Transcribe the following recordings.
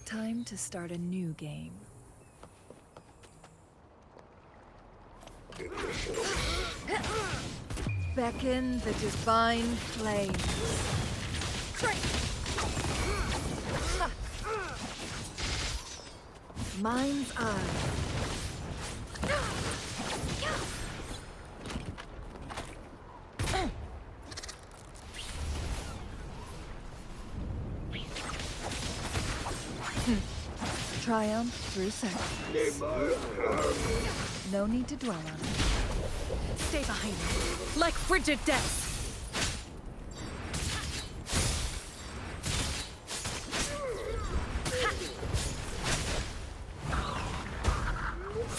Time to start a new game. Beckon the divine flame. Mind's eye. Triumph through sacrifice. No need to dwell on it. Stay behind me, like frigid death.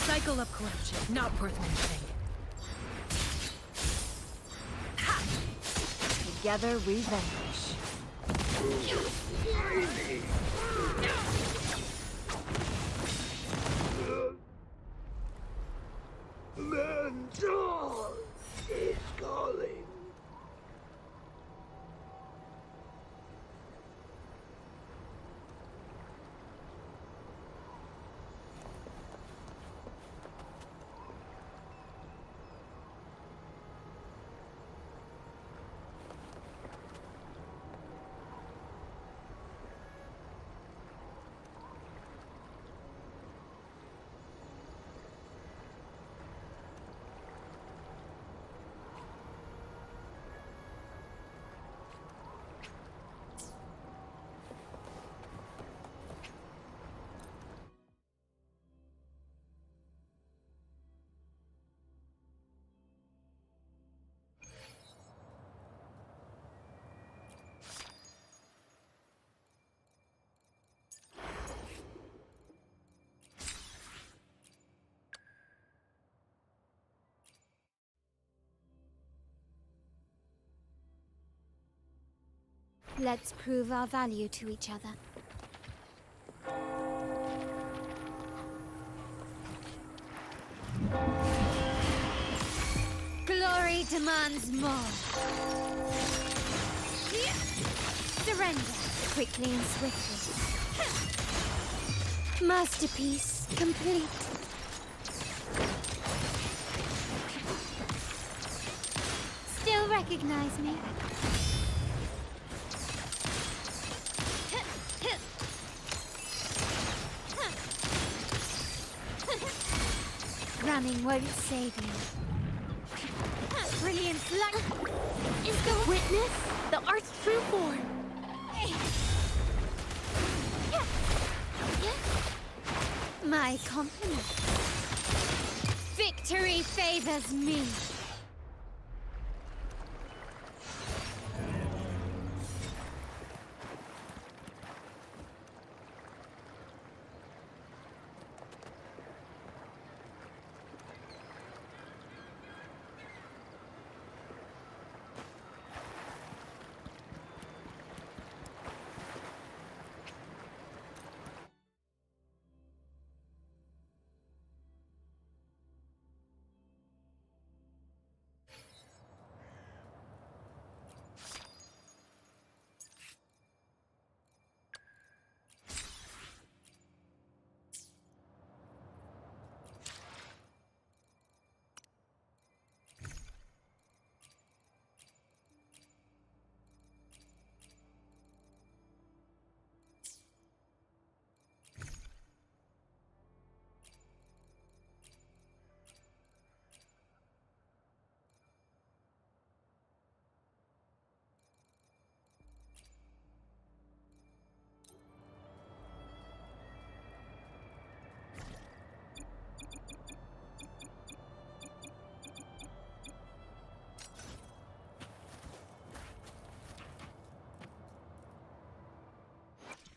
Cycle of corruption, not worth mentioning. Together we vanquish. Mentor is calling. Let's prove our value to each other. Glory demands more. Surrender, quickly and swiftly. Masterpiece complete. Still recognize me? Running won't save you. Brilliant light is the witness, the art's true form. My compliment. Victory favors me.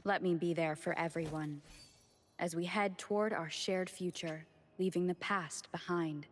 Let me be there for everyone, as we head toward our shared future, leaving the past behind.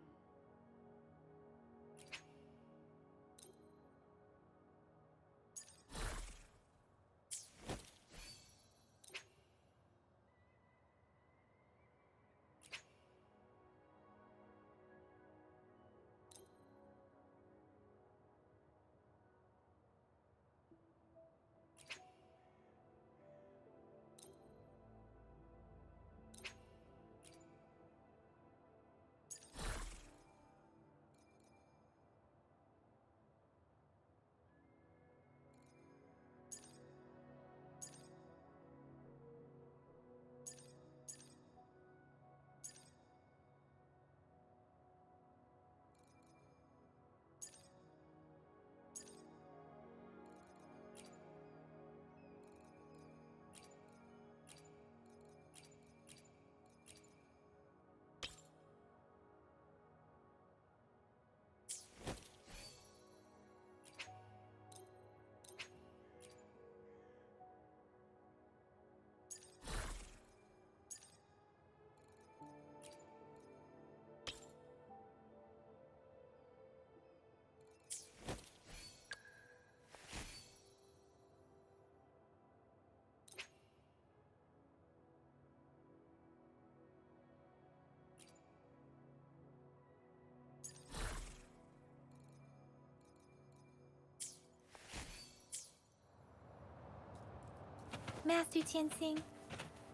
Master Tianxing,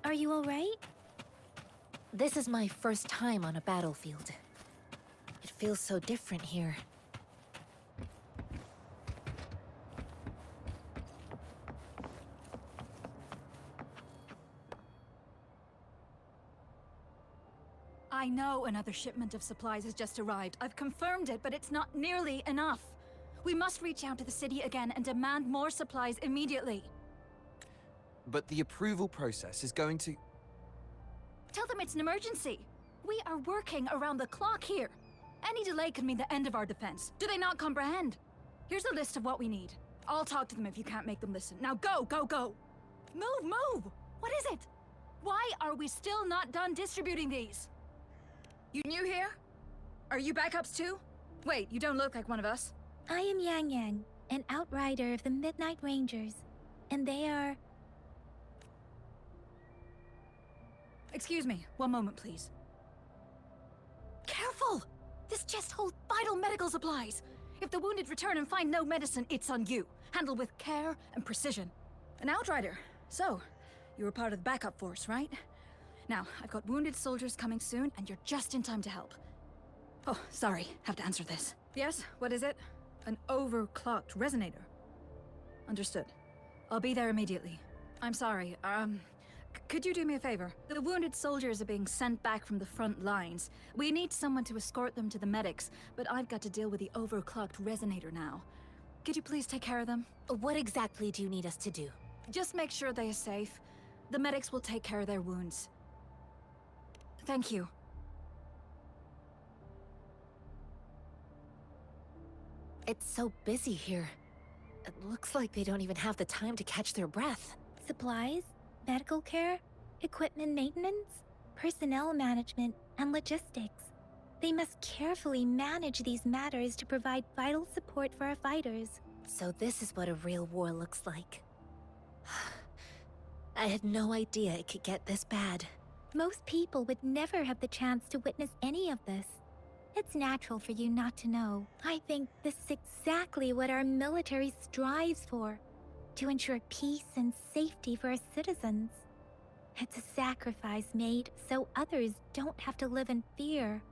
are you alright? This is my first time on a battlefield. It feels so different here. I know another shipment of supplies has just arrived. I've confirmed it, but it's not nearly enough. We must reach out to the city again and demand more supplies immediately. But the approval process is going to... Tell them it's an emergency. We are working around the clock here. Any delay could mean the end of our defense. Do they not comprehend? Here's a list of what we need. I'll talk to them if you can't make them listen. Now go, go, go! Move, move! What is it? Why are we still not done distributing these? You new here? Are you backups too? Wait, you don't look like one of us. I am Yang Yang, an outrider of the Midnight Rangers, and they are... Excuse me, one moment please. Careful! This chest holds vital medical supplies. If the wounded return and find no medicine, it's on you. Handle with care and precision. An outrider. So, you were part of the backup force, right? Now, I've got wounded soldiers coming soon, and you're just in time to help. Oh, sorry, have to answer this. Yes, what is it? An overclocked resonator. Understood. I'll be there immediately. I'm sorry, could you do me a favor? The wounded soldiers are being sent back from the front lines. We need someone to escort them to the medics, but I've got to deal with the overclocked resonator now. Could you please take care of them? What exactly do you need us to do? Just make sure they are safe. The medics will take care of their wounds. Thank you. It's so busy here. It looks like they don't even have the time to catch their breath. Supplies, medical care, equipment maintenance, personnel management, and logistics. They must carefully manage these matters to provide vital support for our fighters. So this is what a real war looks like. I had no idea it could get this bad. Most people would never have the chance to witness any of this. It's natural for you not to know. I think this is exactly what our military strives for, to ensure peace and safety for our citizens. It's a sacrifice made so others don't have to live in fear.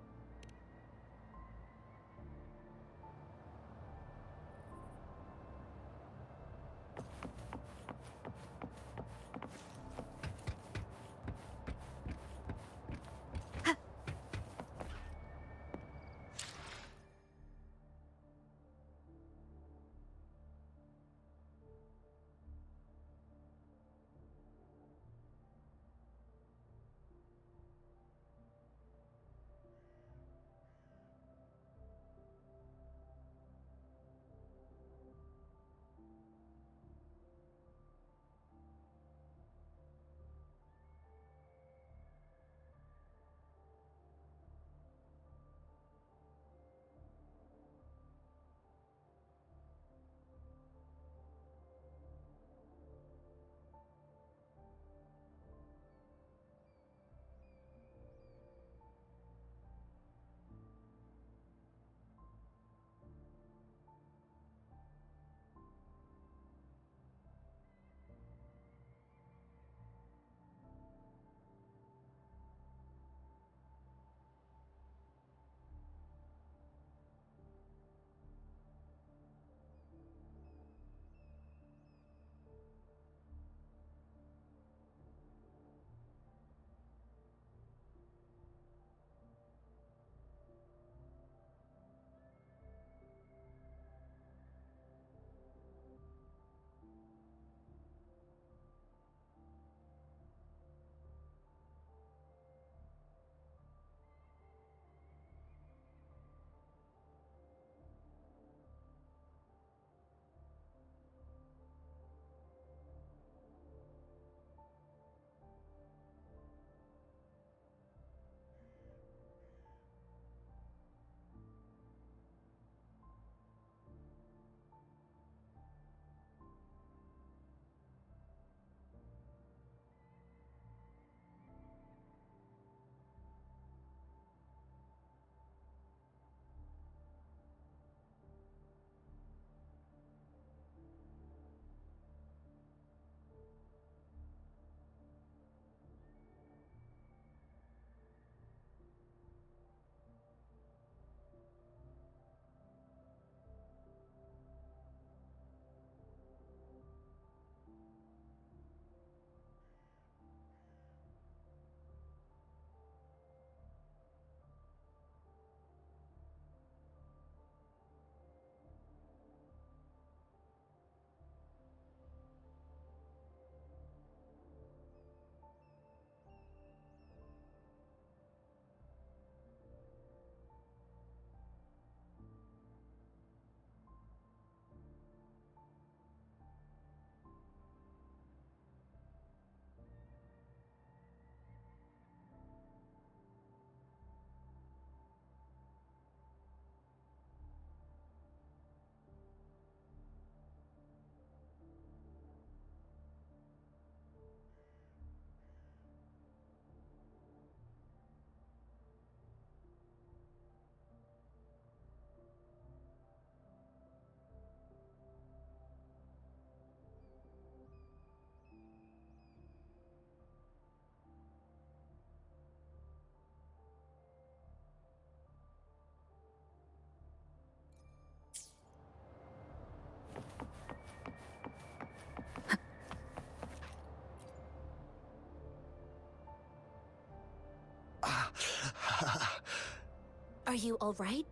Are you all right?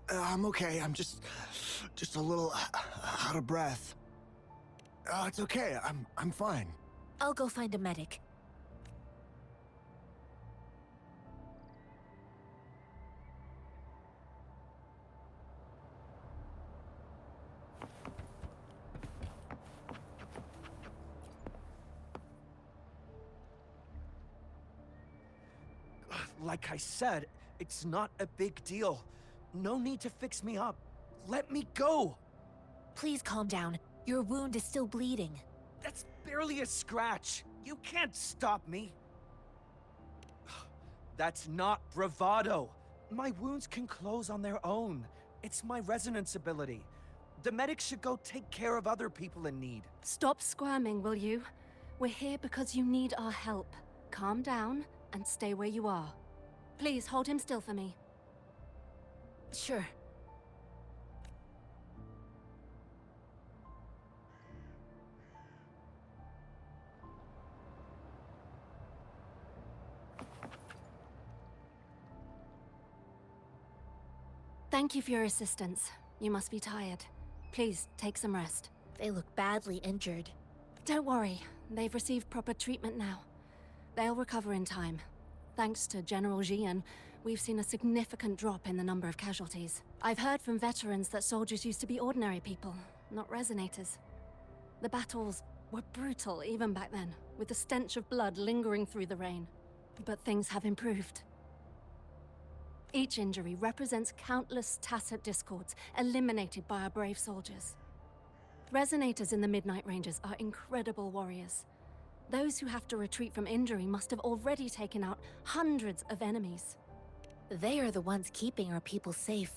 I'm okay. I'm just a little out of breath. It's okay. I'm fine. I'll go find a medic. Like I said, it's not a big deal. No need to fix me up. Let me go! Please calm down. Your wound is still bleeding. That's barely a scratch. You can't stop me. That's not bravado. My wounds can close on their own. It's my resonance ability. The medics should go take care of other people in need. Stop squirming, will you? We're here because you need our help. Calm down and stay where you are. Please hold him still for me. Sure. Thank you for your assistance. You must be tired. Please, take some rest. They look badly injured. Don't worry. They've received proper treatment now. They'll recover in time. Thanks to General Jian, we've seen a significant drop in the number of casualties. I've heard from veterans that soldiers used to be ordinary people, not resonators. The battles were brutal even back then, with the stench of blood lingering through the rain. But things have improved. Each injury represents countless tacit discords eliminated by our brave soldiers. Resonators in the Midnight Rangers are incredible warriors. Those who have to retreat from injury must have already taken out hundreds of enemies. They are the ones keeping our people safe.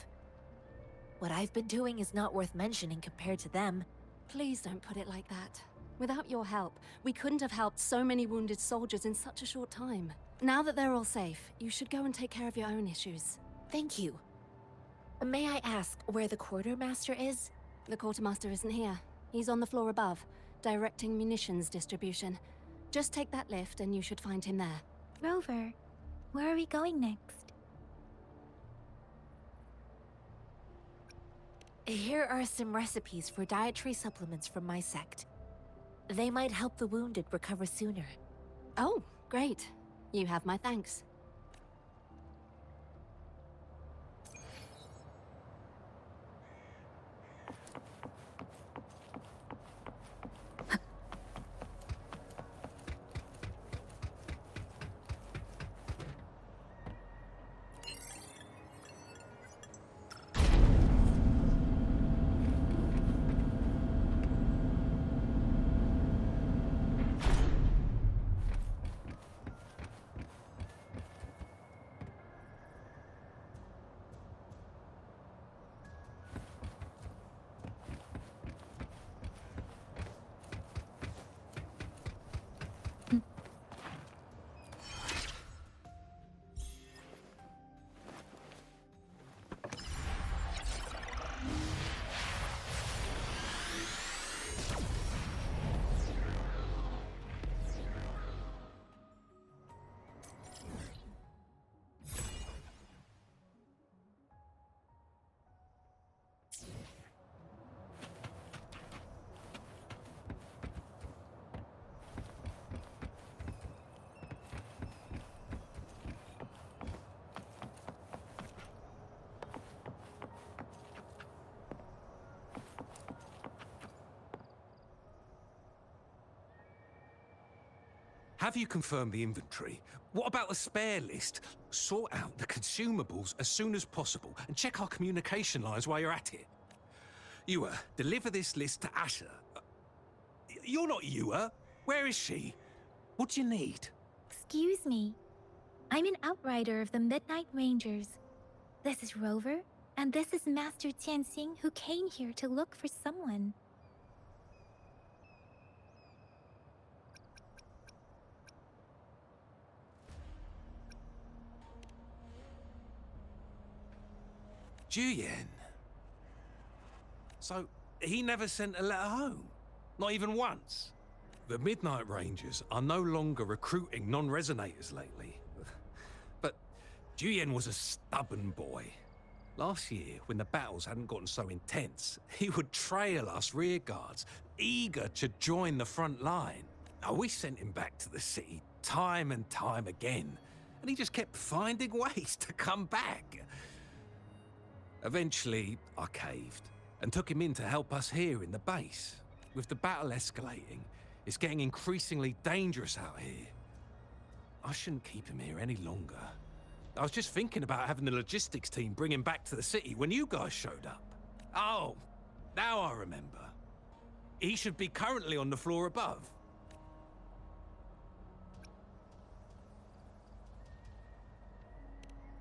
What I've been doing is not worth mentioning compared to them. Please don't put it like that. Without your help, we couldn't have helped so many wounded soldiers in such a short time. Now that they're all safe, you should go and take care of your own issues. Thank you. May I ask where the quartermaster is? The quartermaster isn't here. He's on the floor above, directing munitions distribution. Just take that lift and you should find him there. Rover, where are we going next? Here are some recipes for dietary supplements from my sect. They might help the wounded recover sooner. Oh, great. You have my thanks. Have you confirmed the inventory? What about the spare list? Sort out the consumables as soon as possible and check our communication lines while you're at it. Yuwa, deliver this list to Asher. You're not Yuwa. Where is she? What do you need? Excuse me. I'm an outrider of the Midnight Rangers. This is Rover, and this is Master Tianxing, who came here to look for someone. Juyen. So, he never sent a letter home? Not even once? The Midnight Rangers are no longer recruiting non-resonators lately. But Juyen was a stubborn boy. Last year, when the battles hadn't gotten so intense, he would trail us rearguards, eager to join the front line. Now, we sent him back to the city time and time again, and he just kept finding ways to come back. Eventually, I caved and took him in to help us here in the base. With the battle escalating, it's getting increasingly dangerous out here. I shouldn't keep him here any longer. I was just thinking about having the logistics team bring him back to the city when you guys showed up. Oh, now I remember. He should be currently on the floor above.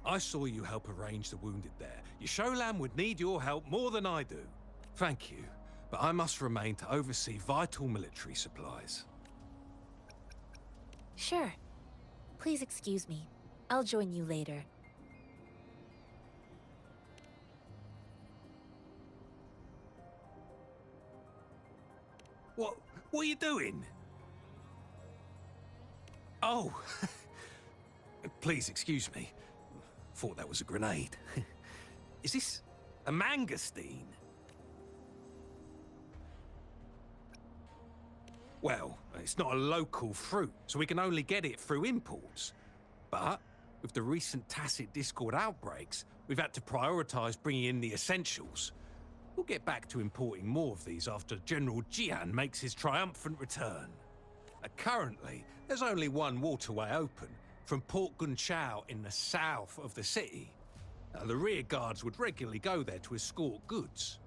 I saw you help arrange the wounded there. Yasholam would need your help more than I do. Thank you, but I must remain to oversee vital military supplies. Sure. Please excuse me. I'll join you later. What are you doing? Oh, please excuse me. Thought that was a grenade. Is this a mangosteen? Well, it's not a local fruit, so we can only get it through imports. But with the recent Tacit Discord outbreaks, we've had to prioritize bringing in the essentials. We'll get back to importing more of these after General Jian makes his triumphant return. Currently, there's only one waterway open, from Port Gunchao in the south of the city. The rear guards would regularly go there to escort goods.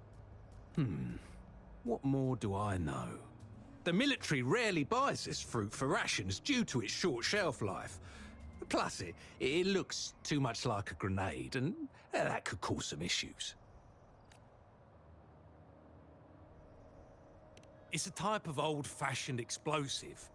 What more do I know? The military rarely buys this fruit for rations due to its short shelf life. Plus, it looks too much like a grenade, and that could cause some issues. It's a type of old-fashioned explosive.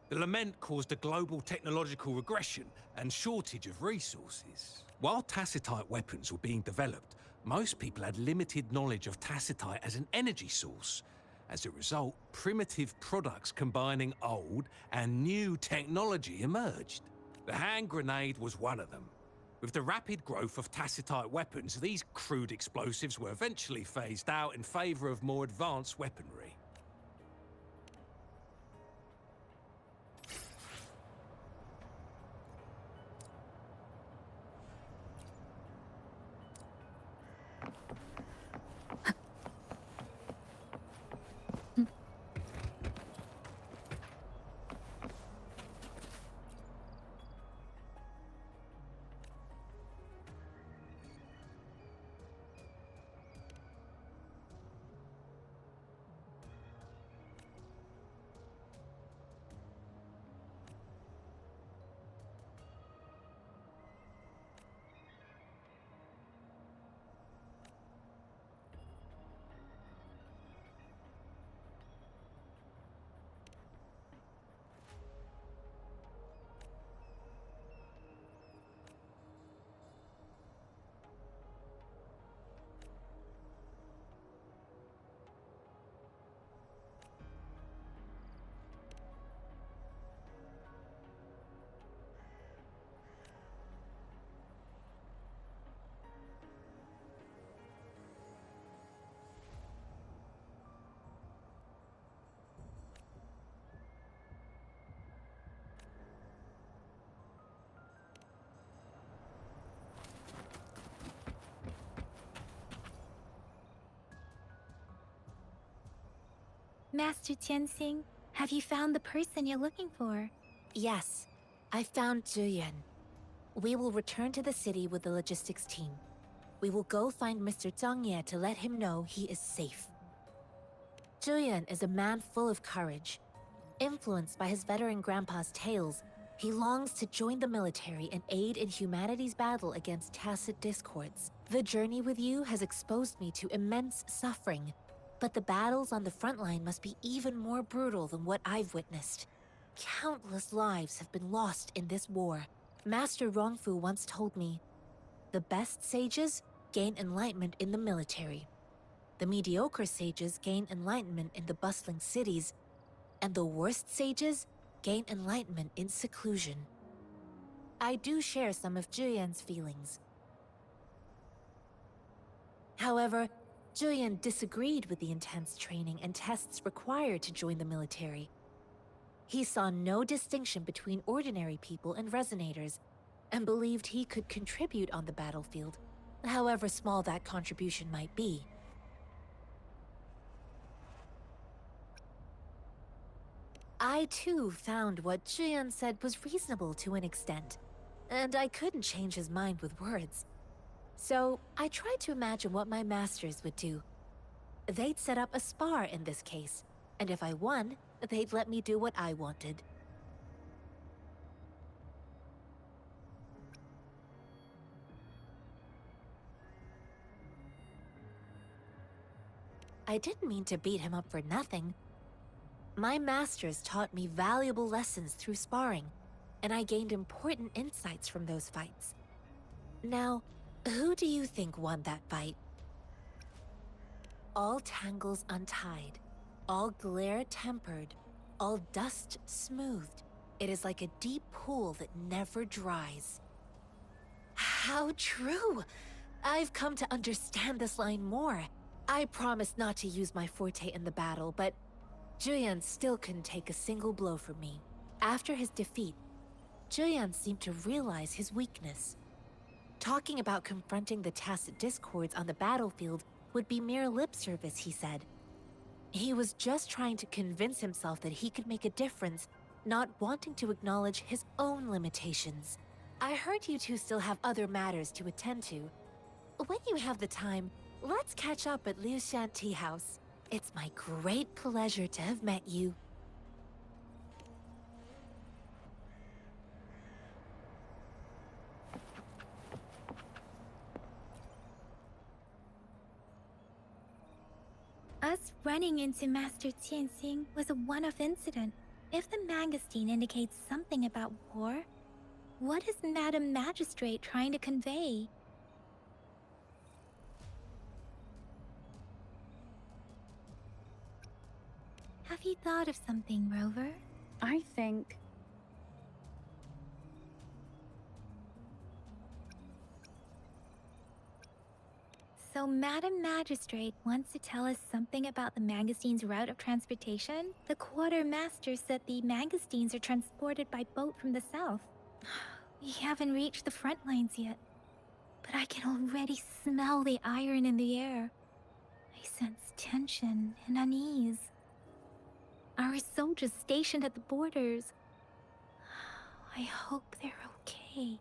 The lament caused a global technological regression and shortage of resources. While Tacitite weapons were being developed, most people had limited knowledge of Tacitite as an energy source. As a result, primitive products combining old and new technology emerged. The hand grenade was one of them. With the rapid growth of Tacitite weapons, these crude explosives were eventually phased out in favor of more advanced weaponry. Master Tianxing, have you found the person you're looking for? Yes, I found Juyen. We will return to the city with the logistics team. We will go find Mr. Zhang Ye to let him know he is safe. Juyen is a man full of courage. Influenced by his veteran grandpa's tales, he longs to join the military and aid in humanity's battle against tacit discords. The journey with you has exposed me to immense suffering, but the battles on the front line must be even more brutal than what I've witnessed. Countless lives have been lost in this war. Master Rongfu once told me, the best sages gain enlightenment in the military. The mediocre sages gain enlightenment in the bustling cities, and the worst sages gain enlightenment in seclusion. I do share some of Julian's feelings. However, Julian disagreed with the intense training and tests required to join the military. He saw no distinction between ordinary people and resonators, and believed he could contribute on the battlefield, however small that contribution might be. I too found what Julian said was reasonable to an extent, and I couldn't change his mind with words. So I tried to imagine what my masters would do. They'd set up a spar in this case, and if I won, they'd let me do what I wanted. I didn't mean to beat him up for nothing. My masters taught me valuable lessons through sparring, and I gained important insights from those fights. Now, who do you think won that fight? All tangles untied, all glare tempered, all dust smoothed. It is like a deep pool that never dries. How true! I've come to understand this line more. I promised not to use my forte in the battle, but Julian still couldn't take a single blow from me. After his defeat, Julian seemed to realize his weakness. Talking about confronting the tacit discords on the battlefield would be mere lip service, he said. He was just trying to convince himself that he could make a difference, not wanting to acknowledge his own limitations. I heard you two still have other matters to attend to. When you have the time, let's catch up at Liu Shan Tea House. It's my great pleasure to have met you. Us running into Master Tianxing was a one-off incident. If the Mangosteen indicates something about war, what is Madam Magistrate trying to convey? Have you thought of something, Rover? I think... So Madam Magistrate wants to tell us something about the Mangosteen's route of transportation? The Quartermaster said the Mangosteens are transported by boat from the south. We haven't reached the front lines yet, but I can already smell the iron in the air. I sense tension and unease. Our soldiers stationed at the borders. I hope they're okay.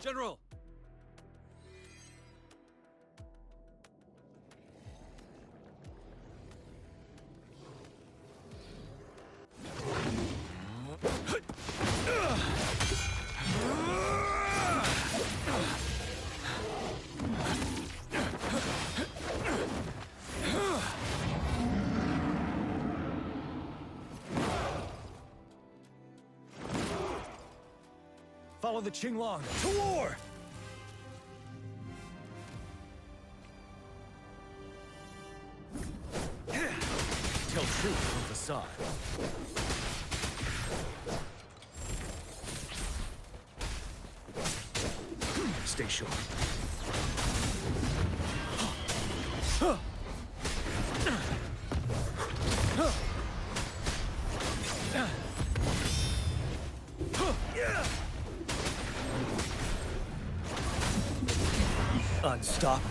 General! Follow the Qinglong to war! Tell truth from facade. Stay sharp. Unstop.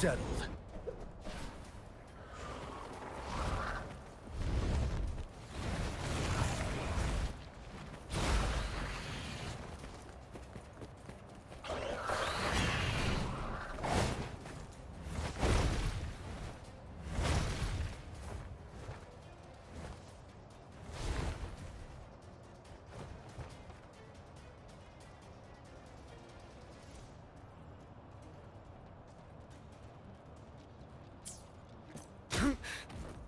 Settled.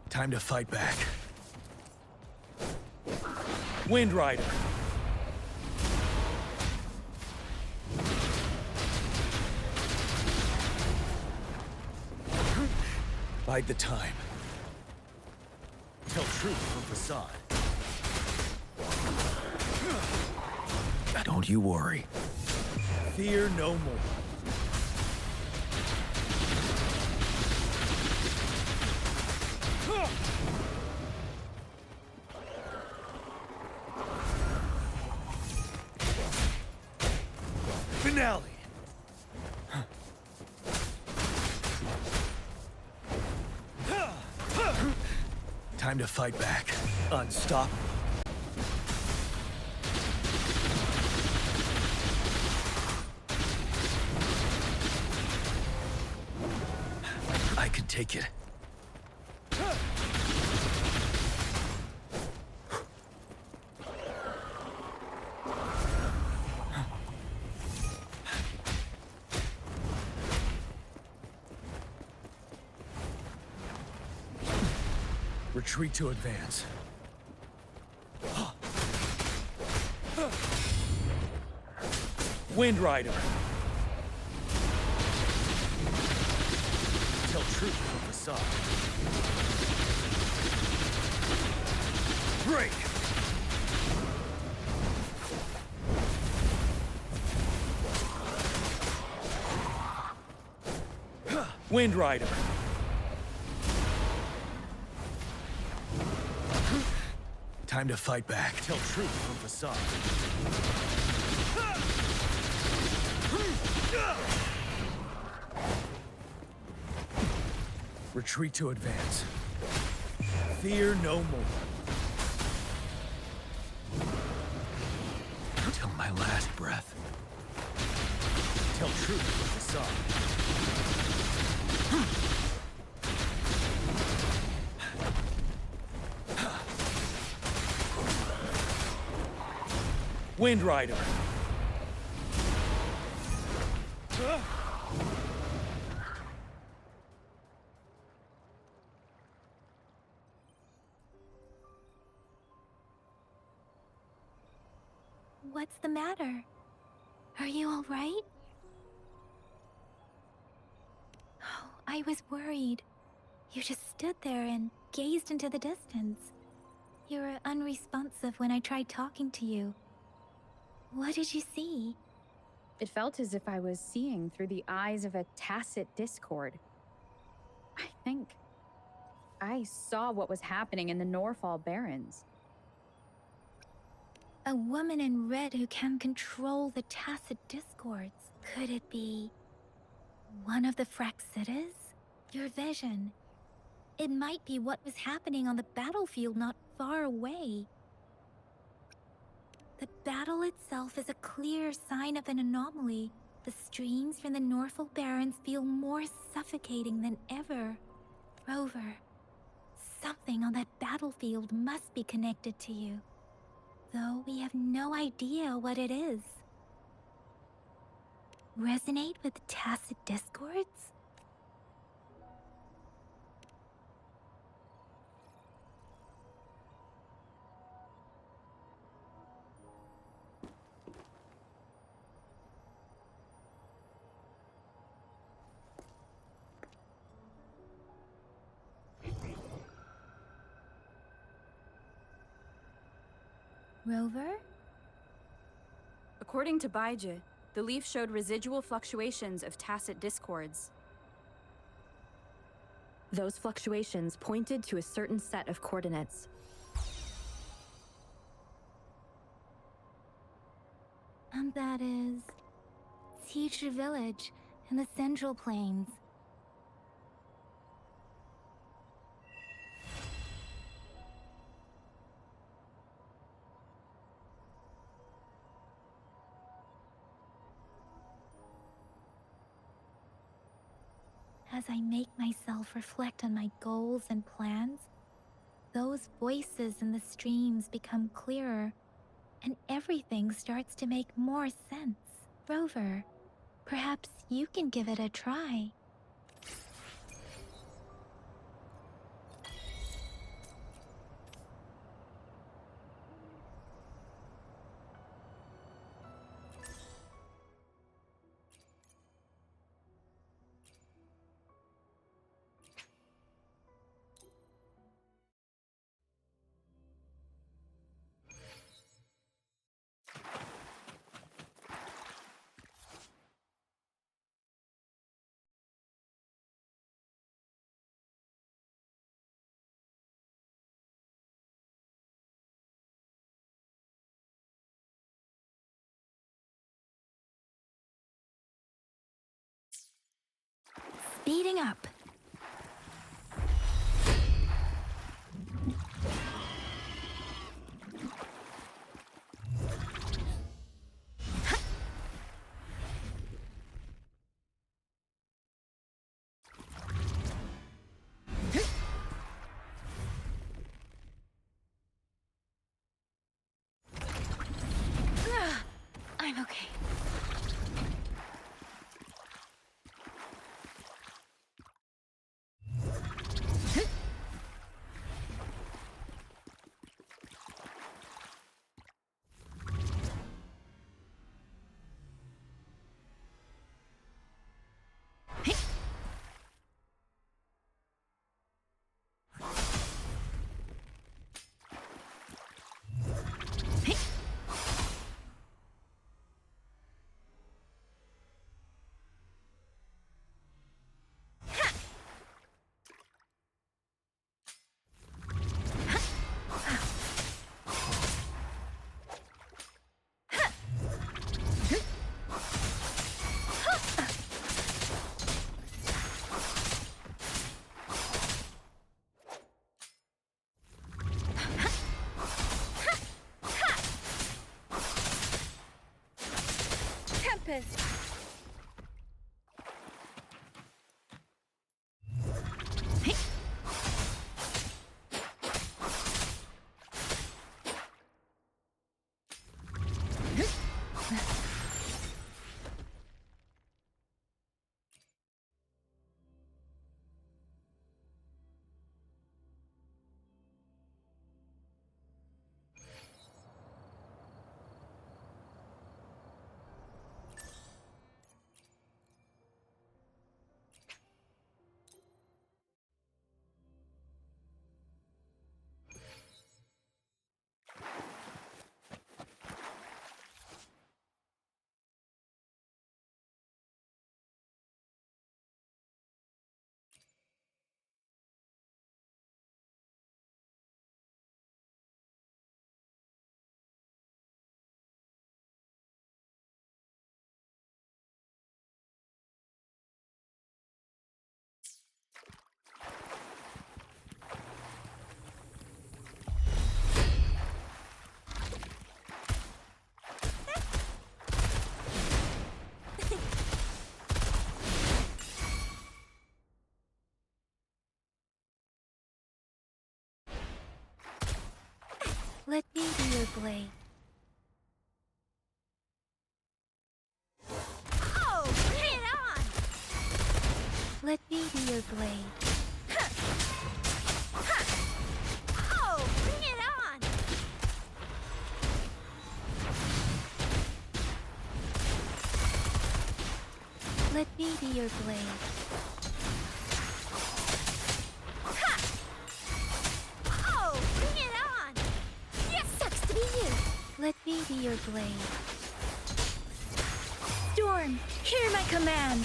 Time to fight back. Wind Rider. Bide the time. Tell truth from facade. Don't you worry. Fear no more. Finale! Time to fight back. Unstoppable. I can take it. Retreat to advance. Wind Rider. Tell truth from facade. Break! Wind Rider. Time to fight back. Tell truth from facade. Retreat to advance. Fear no more. Till my last breath. Tell truth from facade. Wind Rider. What's the matter? Are you all right? Oh, I was worried. You just stood there and gazed into the distance. You were unresponsive when I tried talking to you. What did you see? It felt as if I was seeing through the eyes of a tacit discord. I think I saw what was happening in the Norfall Barrens. A woman in red who can control the tacit discords. Could it be one of the Fraxitas? Your vision. It might be what was happening on the battlefield not far away. The battle itself is a clear sign of an anomaly. The streams from the Norfall Barrens feel more suffocating than ever. Rover, something on that battlefield must be connected to you. Though we have no idea what it is. Resonate with tacit discords? Rover? According to Baiji, the leaf showed residual fluctuations of tacit discords. Those fluctuations pointed to a certain set of coordinates. And that is Teacher Village in the Central Plains. As I make myself reflect on my goals and plans, those voices in the streams become clearer, and everything starts to make more sense. Rover, perhaps you can give it a try. Speeding up. I'm okay. Tempest! Let me be your blade. Oh, bring it on! Let me be your blade. Oh, bring it on! Let me be your blade. Oh, bring it on! Yes, sucks to be you! Let me be your blade. Storm, hear my command!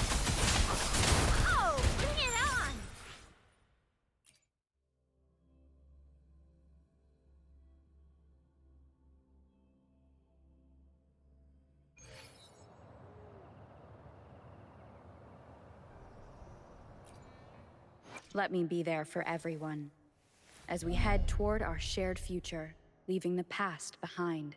Oh, bring it on! Let me be there for everyone, as we head toward our shared future, leaving the past behind.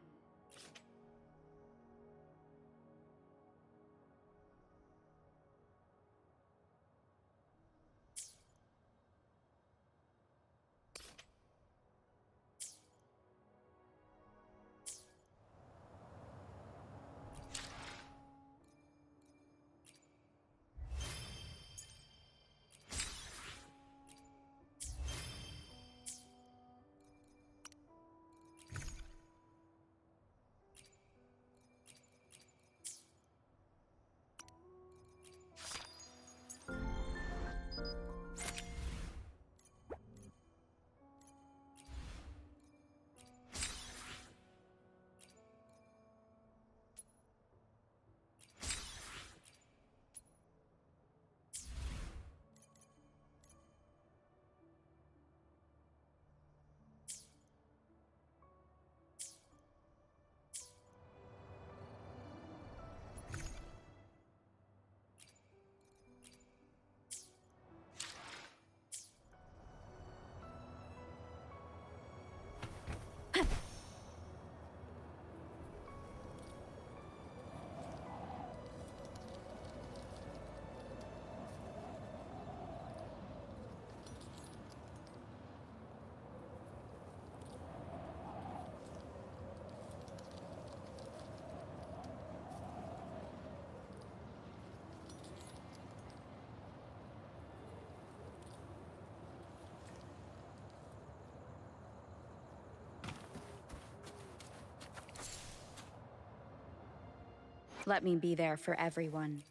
Let me be there for everyone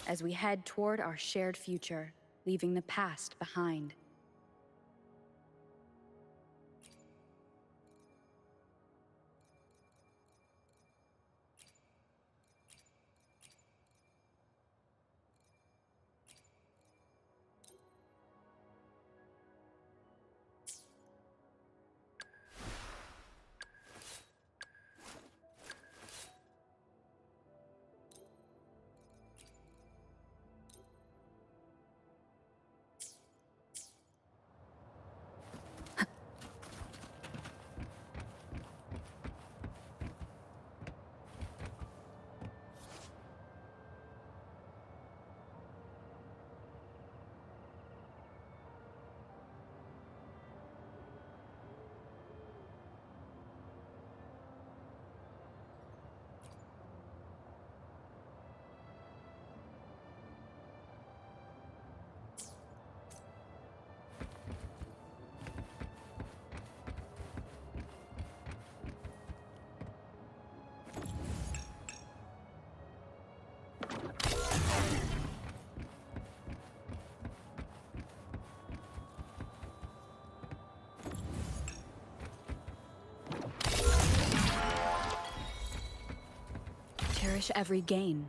as we head toward our shared future, leaving the past behind. Cherish every gain.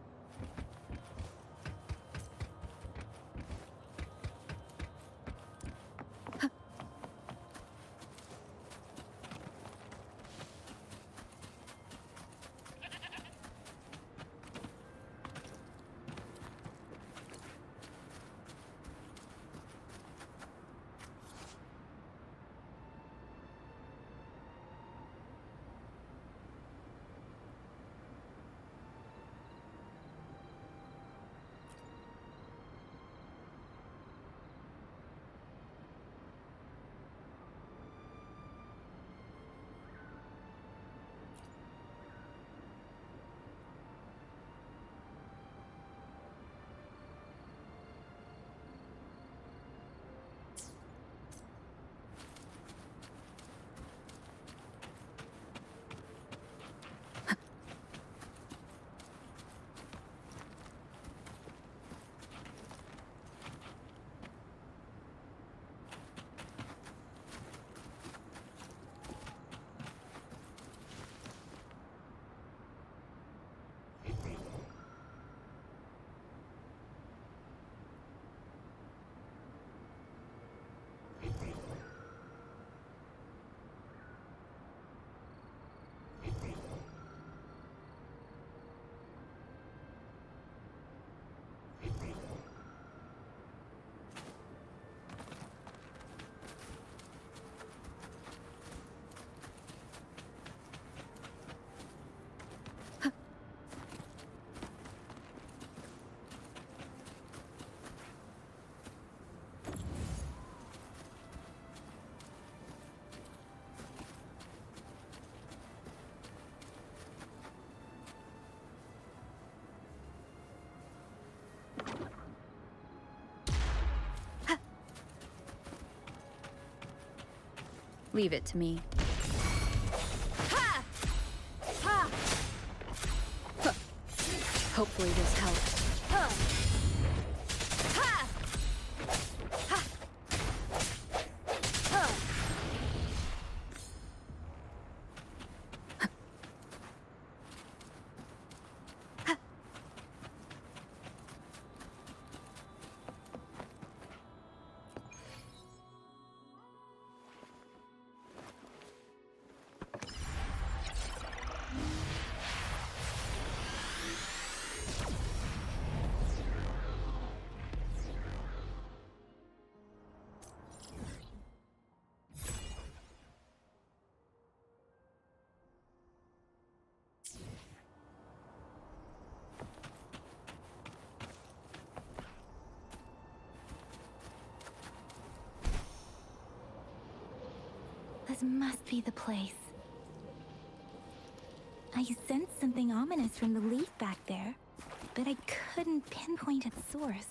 Leave it to me. Hopefully this helps. This must be the place. I sensed something ominous from the leaf back there, but I couldn't pinpoint its source.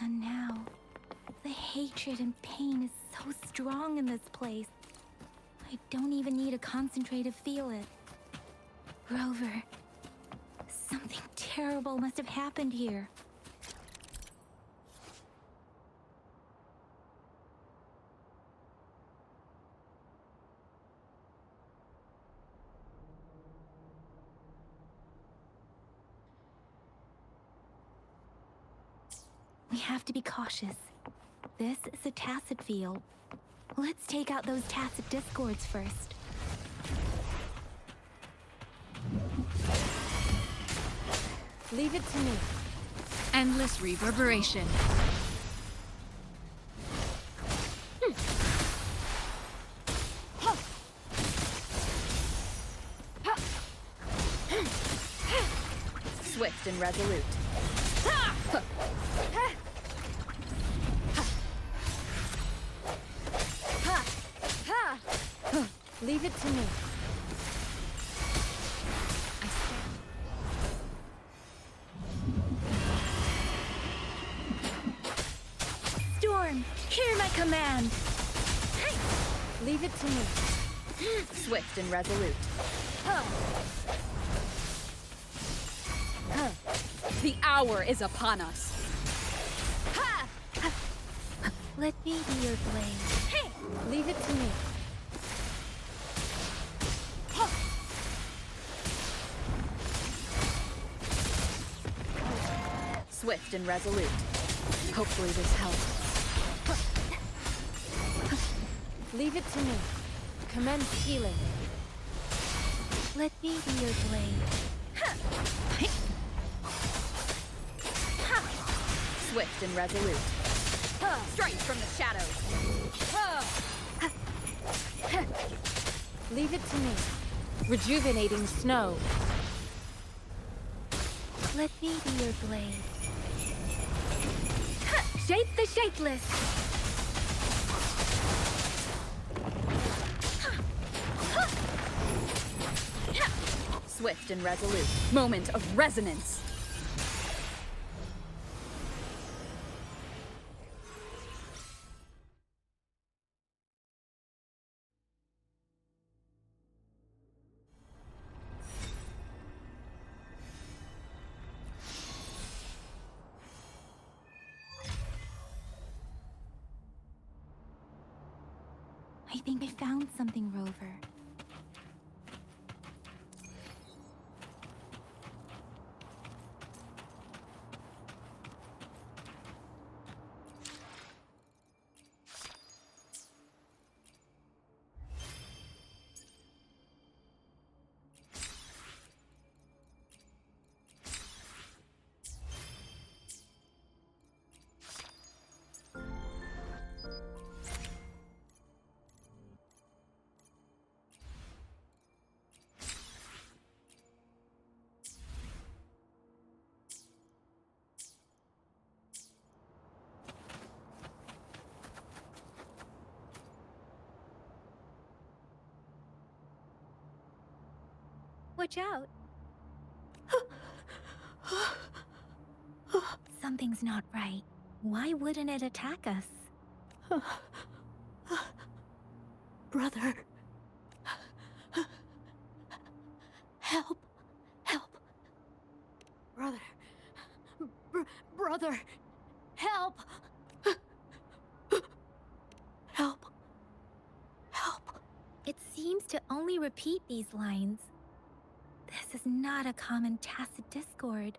And now, the hatred and pain is so strong in this place. I don't even need to concentrate to feel it. Rover, Something terrible must have happened here. We have to be cautious. This is a tacit field. Let's take out those tacit discords first. Leave it to me. Endless reverberation. Swift and resolute. Leave it to me. Storm, hear my command! Leave it to me. Swift and resolute. The hour is upon us. Let me be your blade. Leave it to me. Swift and resolute. Hopefully this helps. Leave it to me. Commence healing. Let me be your blade. Swift and resolute. Strike from the shadows. Leave it to me. Rejuvenating snow. Let me be your blade. Shape the shapeless! Swift and resolute. Moment of resonance. I think I found something, Rover. Watch out. Something's not right. Why wouldn't it attack us? Brother. Help. Help. Brother. Brother. Help. Help. Help. It seems to only repeat these lines. This is not a common tacit discord.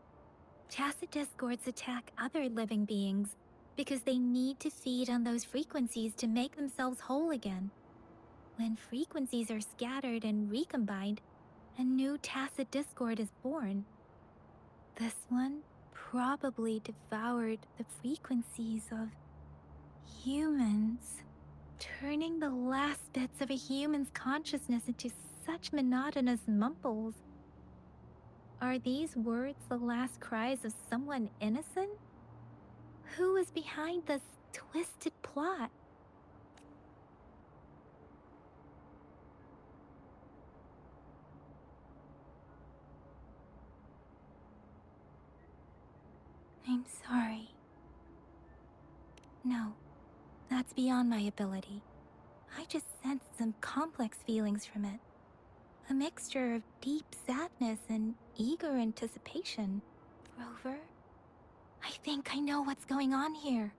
Tacit discords attack other living beings because they need to feed on those frequencies to make themselves whole again. When frequencies are scattered and recombined, a new tacit discord is born. This one probably devoured the frequencies of humans, turning the last bits of a human's consciousness into such monotonous mumbles. Are these words the last cries of someone innocent? Who is behind this twisted plot? I'm sorry. No, that's beyond my ability. I just sensed some complex feelings from it. A mixture of deep sadness and eager anticipation. Rover, I think I know what's going on here.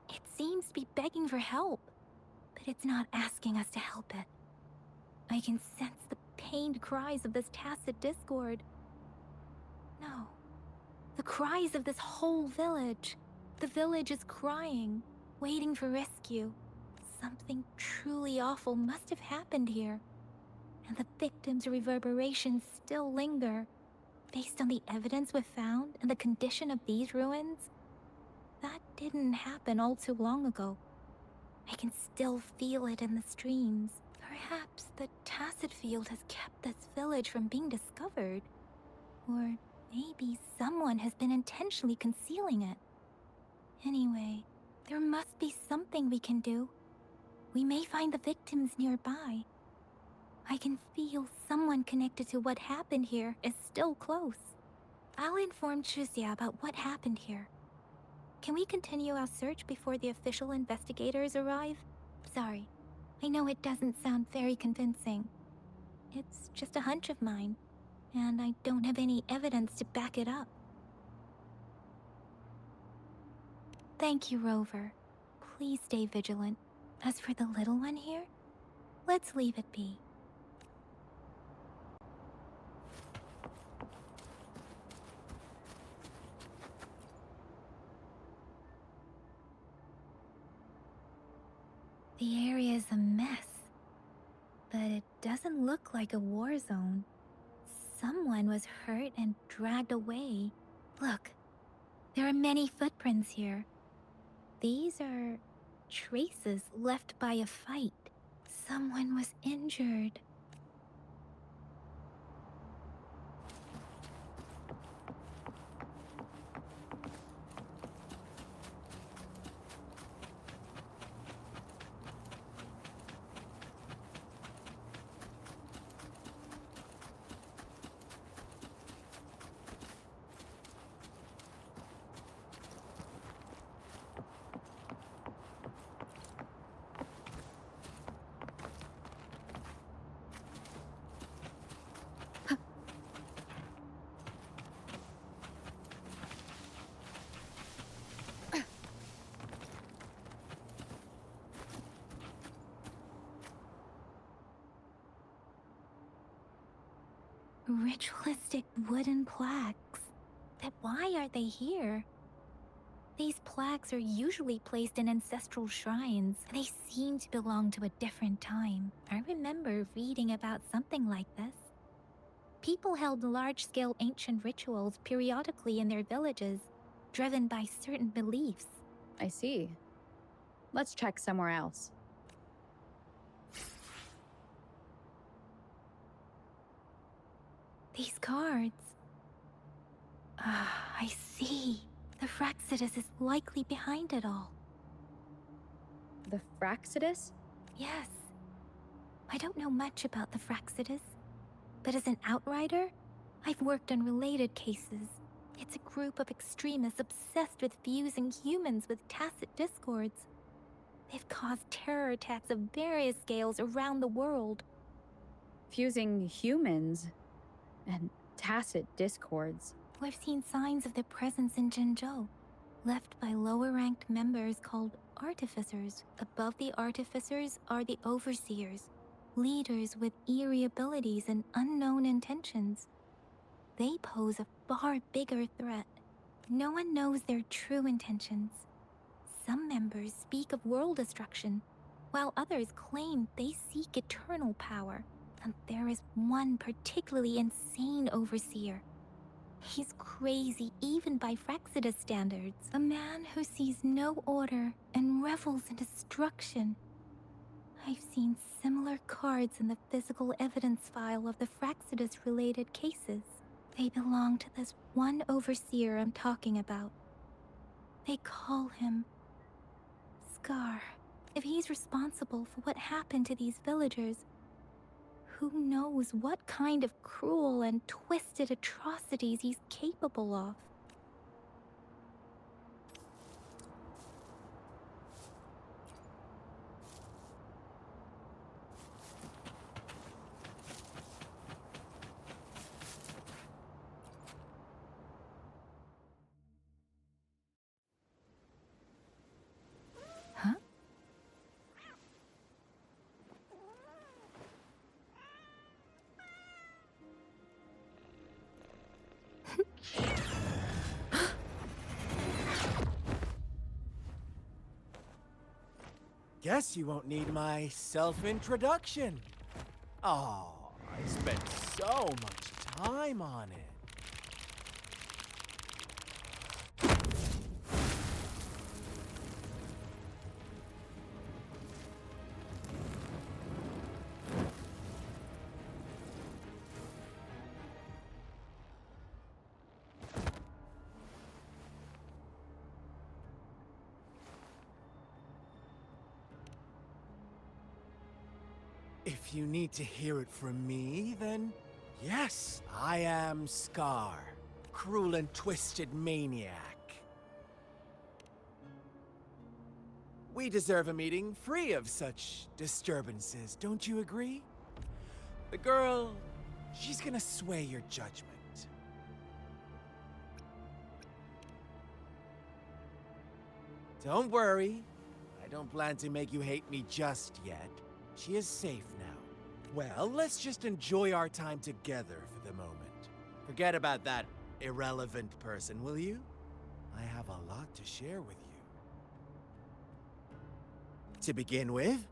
It seems to be begging for help, but it's not asking us to help it. I can sense the pained cries of this tacit discord. No, the cries of this whole village. The village is crying, waiting for rescue. Something truly awful must have happened here, and the victims' reverberations still linger. Based on the evidence we've found and the condition of these ruins, that didn't happen all too long ago. I can still feel it in the streams. Perhaps the tacit field has kept this village from being discovered. Or maybe someone has been intentionally concealing it. Anyway, there must be something we can do. We may find the victims nearby. I can feel someone connected to what happened here is still close. I'll inform Chuzia about what happened here. Can we continue our search before the official investigators arrive? Sorry, I know it doesn't sound very convincing. It's just a hunch of mine, and I don't have any evidence to back it up. Thank you, Rover. Please stay vigilant. As for the little one here, let's leave it be. The area is a mess, but it doesn't look like a war zone. Someone was hurt and dragged away. Look, there are many footprints here. These are traces left by a fight. Someone was injured. Ritualistic wooden plaques. But why are they here? These plaques are usually placed in ancestral shrines. They seem to belong to a different time. I remember reading about something like this. People held large-scale ancient rituals periodically in their villages, driven by certain beliefs. I see. Let's check somewhere else. These cards. Ah, I see. The Fraxidus is likely behind it all. The Fraxidus? Yes. I don't know much about the Fraxidus, but as an outrider, I've worked on related cases. It's a group of extremists obsessed with fusing humans with tacit discords. They've caused terror attacks of various scales around the world. Fusing humans and tacit discords. We've seen signs of their presence in Jinzhou, left by lower-ranked members called artificers. Above the artificers are the overseers, leaders with eerie abilities and unknown intentions. They pose a far bigger threat. No one knows their true intentions. Some members speak of world destruction, while others claim they seek eternal power. And there is one particularly insane overseer. He's crazy even by Fraxidus standards. A man who sees no order and revels in destruction. I've seen similar cards in the physical evidence file of the Fraxidus-related cases. They belong to this one overseer I'm talking about. They call him Scar. If he's responsible for what happened to these villagers, who knows what kind of cruel and twisted atrocities he's capable of? Guess you won't need my self-introduction. Oh, I spent so much time on it. If you need to hear it from me, then yes, I am Scar, cruel and twisted maniac. We deserve a meeting free of such disturbances, don't you agree? The girl, she's gonna sway your judgment. Don't worry, I don't plan to make you hate me just yet. She is safe now. Well, let's just enjoy our time together for the moment. Forget about that irrelevant person, will you? I have a lot to share with you. To begin with,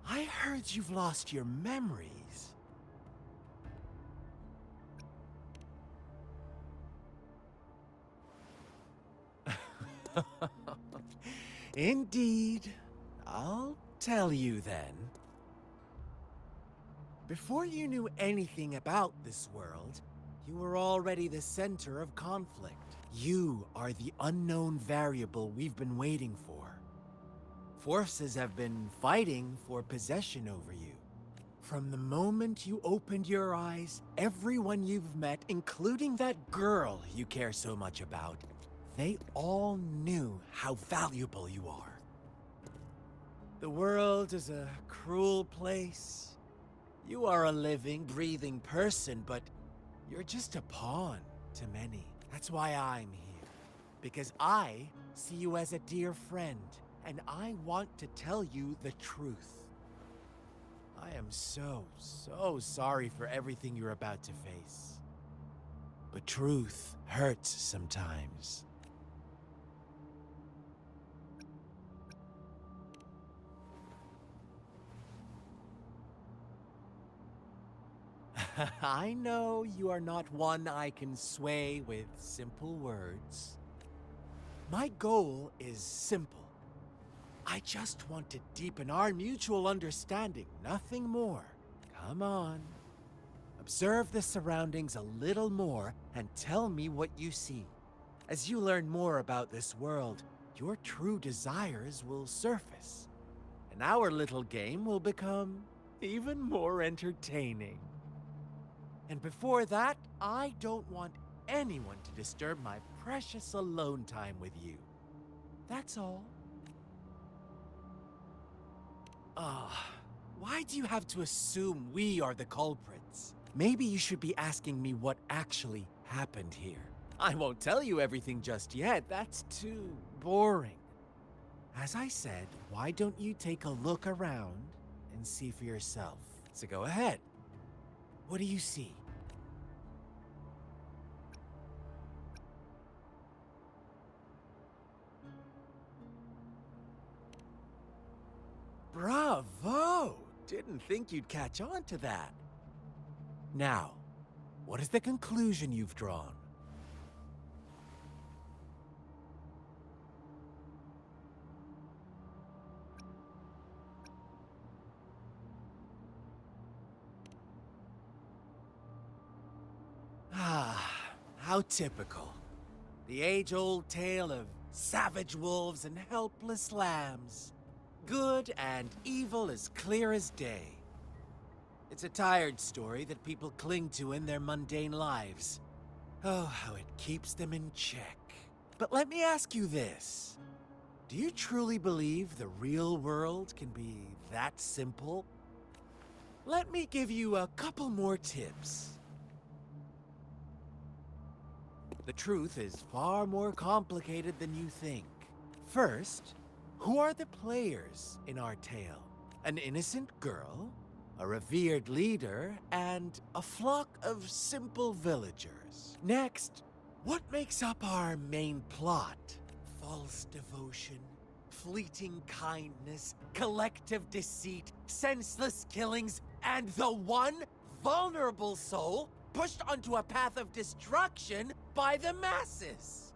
I heard you've lost your memories. Indeed. I'll tell you then. Before you knew anything about this world, you were already the center of conflict. You are the unknown variable we've been waiting for. Forces have been fighting for possession over you. From the moment you opened your eyes, everyone you've met, including that girl you care so much about, they all knew how valuable you are. The world is a cruel place. You are a living, breathing person, but you're just a pawn to many. That's why I'm here. Because I see you as a dear friend, and I want to tell you the truth. I am so sorry for everything you're about to face. But truth hurts sometimes. I know you are not one I can sway with simple words. My goal is simple. I just want to deepen our mutual understanding, nothing more. Come on. Observe the surroundings a little more and tell me what you see. As you learn more about this world, your true desires will surface. And our little game will become even more entertaining. And before that, I don't want anyone to disturb my precious alone time with you. That's all. Why do you have to assume we are the culprits? Maybe you should be asking me what actually happened here. I won't tell you everything just yet, that's too boring. As I said, why don't you take a look around and see for yourself? So go ahead. What do you see? Bravo! Didn't think you'd catch on to that. Now, what is the conclusion you've drawn? How typical. The age-old tale of savage wolves and helpless lambs. Good and evil as clear as day. It's a tired story that people cling to in their mundane lives. Oh, how it keeps them in check. But let me ask you this. Do you truly believe the real world can be that simple? Let me give you a couple more tips. The truth is far more complicated than you think. First, who are the players in our tale? An innocent girl, a revered leader, and a flock of simple villagers. Next, what makes up our main plot? False devotion, Fleeting kindness, collective deceit, senseless killings, and the one vulnerable soul pushed onto a path of destruction by the masses.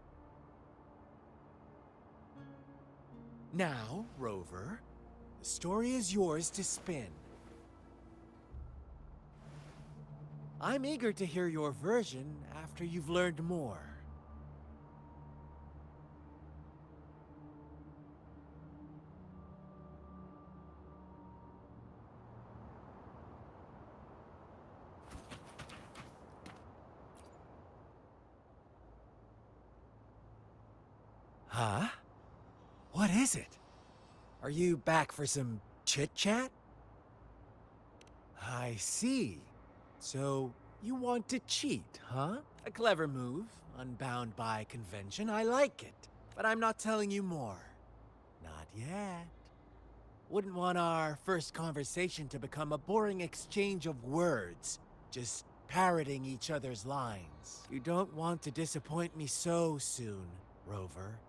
Now, Rover, the story is yours to spin. I'm eager to hear your version after you've learned more. Huh? What is it? Are you back for some chit-chat? I see. So, you want to cheat, huh? A clever move, unbound by convention. I like it. But I'm not telling you more. Not yet. Wouldn't want our first conversation to become a boring exchange of words, just parroting each other's lines. You don't want to disappoint me so soon, Rover.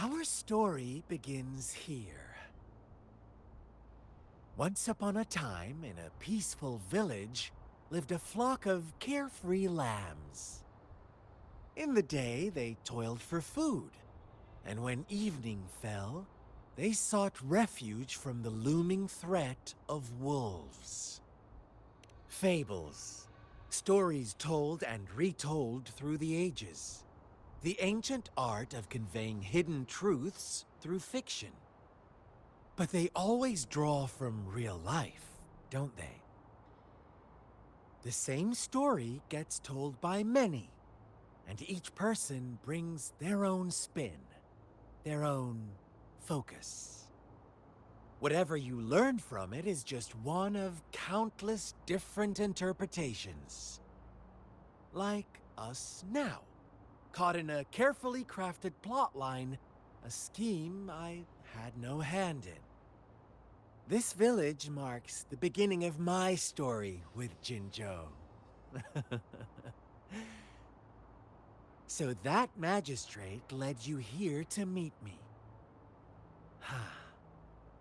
Our story begins here. Once upon a time, in a peaceful village, lived a flock of carefree lambs. In the day, they toiled for food, and when evening fell, they sought refuge from the looming threat of wolves. Fables, stories told and retold through the ages. The ancient art of conveying hidden truths through fiction. But they always draw from real life, don't they? The same story gets told by many, and each person brings their own spin, their own focus. Whatever you learn from it is just one of countless different interpretations. Like us now. Caught in a carefully crafted plotline, a scheme I had no hand in. This village marks the beginning of my story with Jinzhou. So that magistrate led you here to meet me.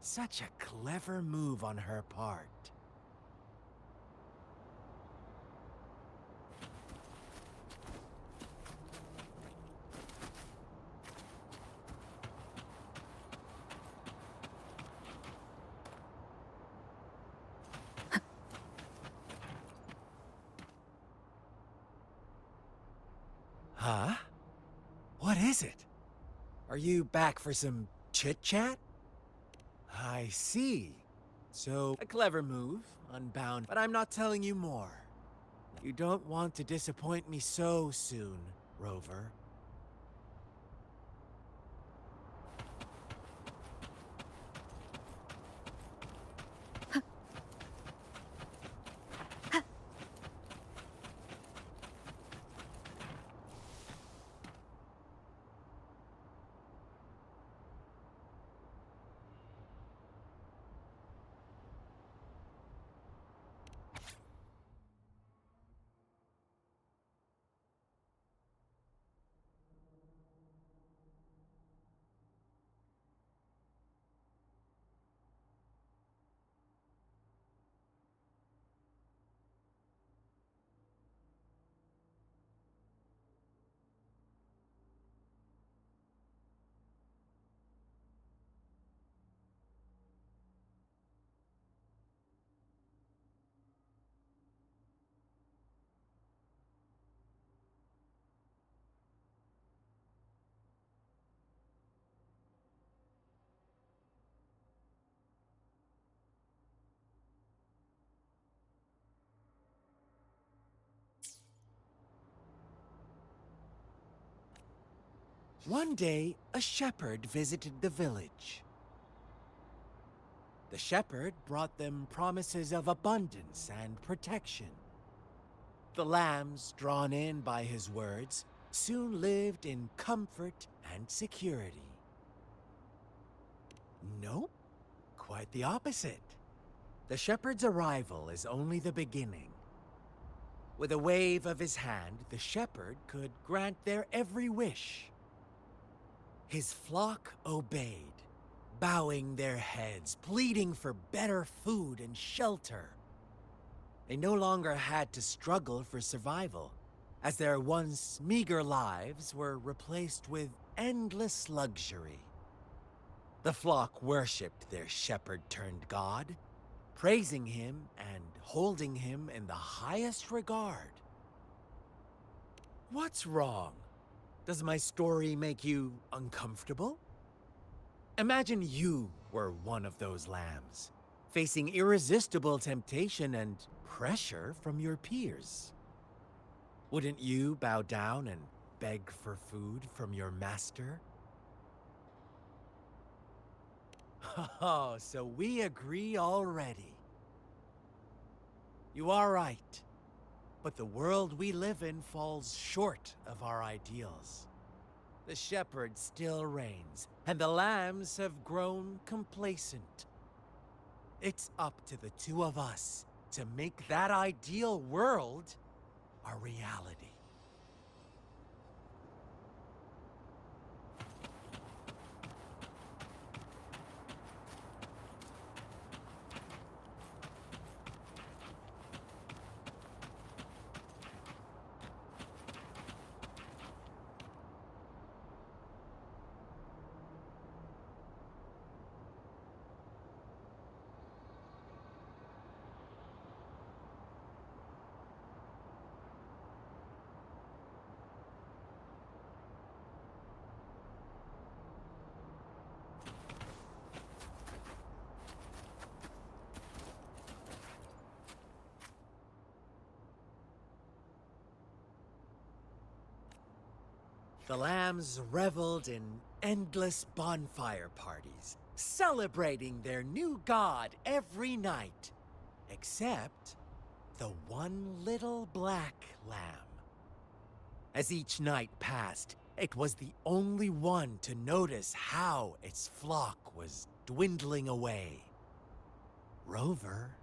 Such a clever move on her part. Huh? What is it? Are you back for some chit-chat? I see. So, a clever move, Unbound, but I'm not telling you more. You don't want to disappoint me so soon, Rover. One day, a shepherd visited the village. The shepherd brought them promises of abundance and protection. The lambs, drawn in by his words, soon lived in comfort and security. Nope, quite the opposite. The shepherd's arrival is only the beginning. With a wave of his hand, the shepherd could grant their every wish. His flock obeyed, bowing their heads, pleading for better food and shelter. They no longer had to struggle for survival, as their once meager lives were replaced with endless luxury. The flock worshipped their shepherd-turned-god, praising him and holding him in the highest regard. What's wrong? Does my story make you uncomfortable? Imagine you were one of those lambs, facing irresistible temptation and pressure from your peers. Wouldn't you bow down and beg for food from your master? Oh, so we agree already. You are right. But the world we live in falls short of our ideals. The shepherd still reigns, and the lambs have grown complacent. It's up to the two of us to make that ideal world a reality. The lambs reveled in endless bonfire parties, celebrating their new god every night, except the one little black lamb. As each night passed, it was the only one to notice how its flock was dwindling away. Rover,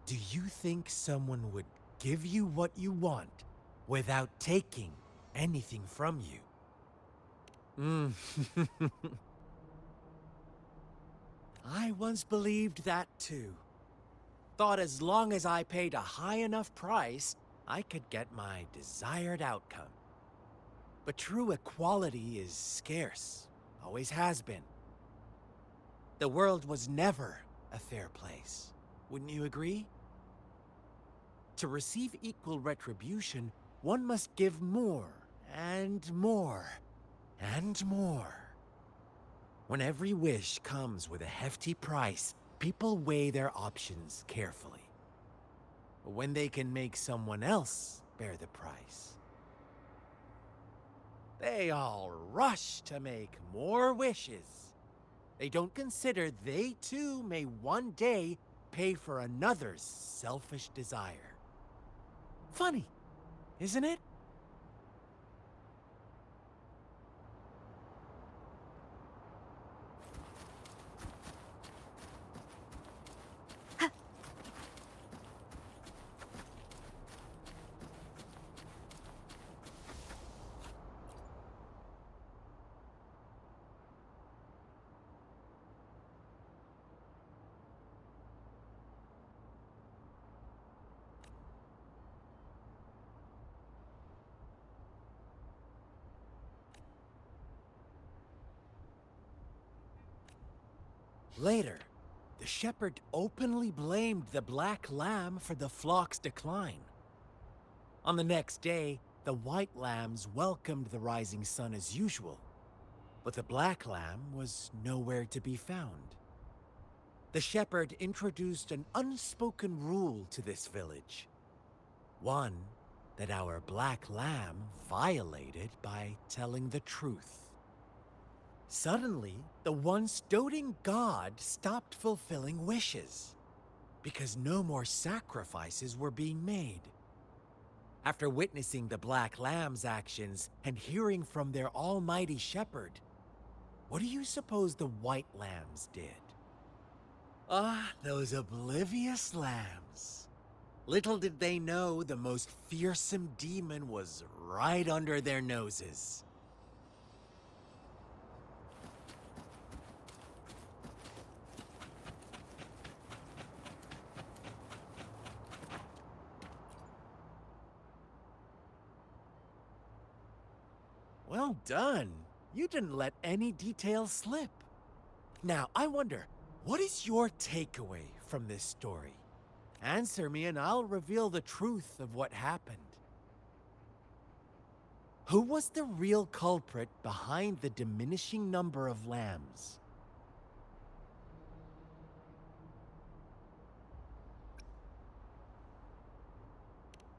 do you think someone would give you what you want without taking anything from you? I once believed that too. Thought as long as I paid a high enough price, I could get my desired outcome. But true equality is scarce, always has been. The world was never a fair place, wouldn't you agree? To receive equal retribution, one must give more and more, and more. When every wish comes with a hefty price, people weigh their options carefully. But when they can make someone else bear the price, they all rush to make more wishes. They don't consider they too may one day pay for another's selfish desire. Funny, isn't it? Later, the shepherd openly blamed the black lamb for the flock's decline. On the next day, the white lambs welcomed the rising sun as usual, but the black lamb was nowhere to be found. The shepherd introduced an unspoken rule to this village. One that our black lamb violated by telling the truth. Suddenly, the once doting god stopped fulfilling wishes, because no more sacrifices were being made. After witnessing the Black Lamb's actions and hearing from their almighty shepherd, what do you suppose the White Lambs did? Ah, those oblivious lambs. Little did they know the most fearsome demon was right under their noses. Well done. You didn't let any details slip. Now, I wonder, what is your takeaway from this story? Answer me and I'll reveal the truth of what happened. Who was the real culprit behind the diminishing number of lambs?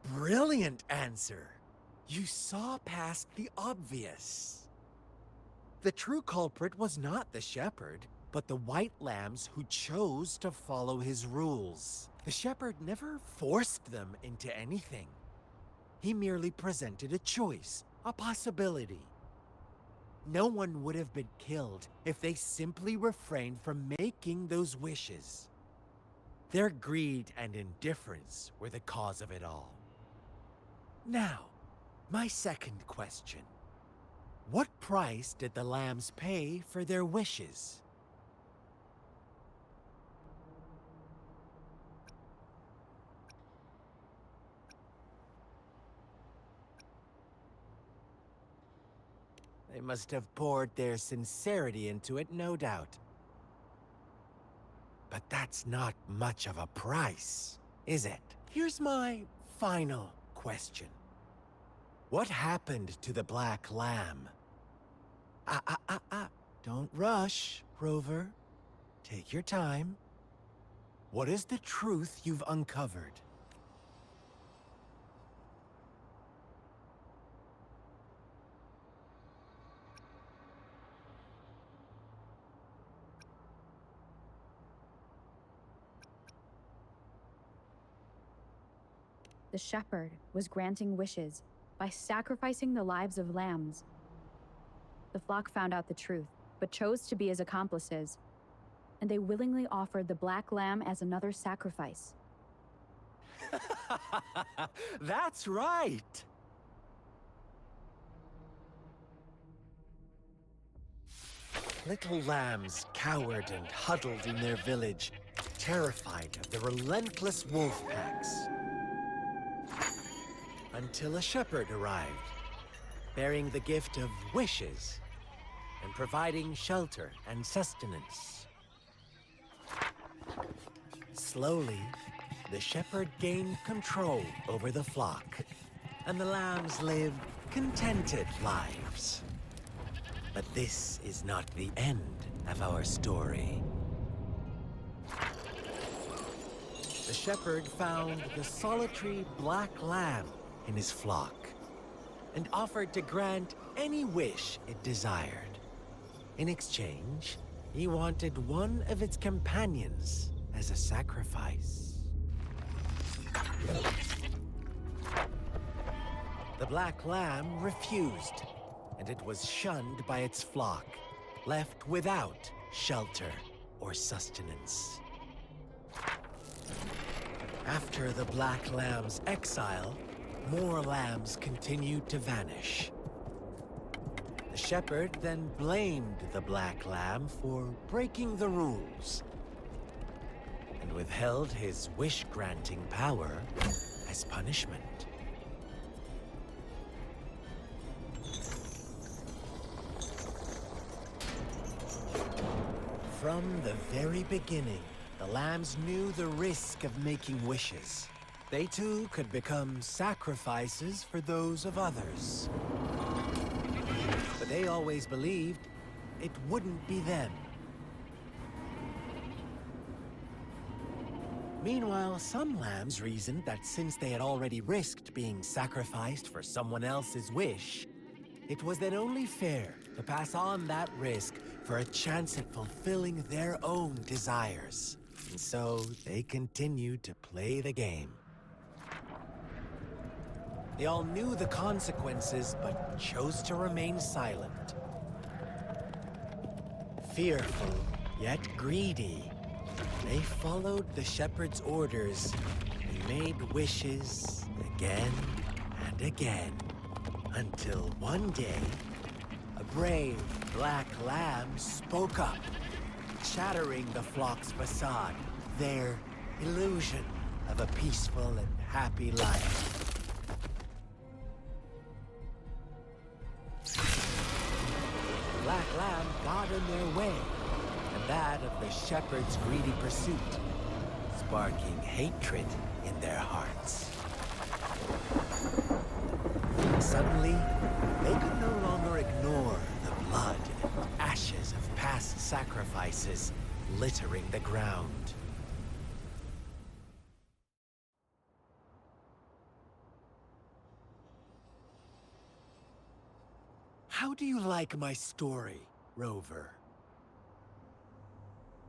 Brilliant answer. You saw past the obvious. The true culprit was not the shepherd, but the white lambs who chose to follow his rules. The shepherd never forced them into anything. He merely presented a choice, a possibility. No one would have been killed if they simply refrained from making those wishes. Their greed and indifference were the cause of it all. Now, my second question. What price did the lambs pay for their wishes? They must have poured their sincerity into it, no doubt. But that's not much of a price, is it? Here's my final question. What happened to the Black Lamb? Don't rush, Rover. Take your time. What is the truth you've uncovered? The shepherd was granting wishes by sacrificing the lives of lambs. The flock found out the truth, but chose to be his accomplices, and they willingly offered the black lamb as another sacrifice. That's right! Little lambs cowered and huddled in their village, terrified of the relentless wolf packs. Until a shepherd arrived, bearing the gift of wishes and providing shelter and sustenance. Slowly, the shepherd gained control over the flock, and the lambs lived contented lives. But this is not the end of our story. The shepherd found the solitary black lamb in his flock and offered to grant any wish it desired. In exchange, he wanted one of its companions as a sacrifice. The black lamb refused, and it was shunned by its flock, left without shelter or sustenance. After the black lamb's exile, more lambs continued to vanish. The shepherd then blamed the black lamb for breaking the rules and withheld his wish-granting power as punishment. From the very beginning, the lambs knew the risk of making wishes. They too could become sacrifices for those of others. But they always believed it wouldn't be them. Meanwhile, some lambs reasoned that since they had already risked being sacrificed for someone else's wish, it was then only fair to pass on that risk for a chance at fulfilling their own desires. And so they continued to play the game. They all knew the consequences, but chose to remain silent. Fearful, yet greedy, they followed the shepherd's orders and made wishes again and again, until one day, a brave black lamb spoke up, shattering the flock's facade, their illusion of a peaceful and happy life. The black lamb got in their way, and that of the shepherd's greedy pursuit, sparking hatred in their hearts. Suddenly, they could no longer ignore the blood and ashes of past sacrifices littering the ground. How do you like my story, Rover?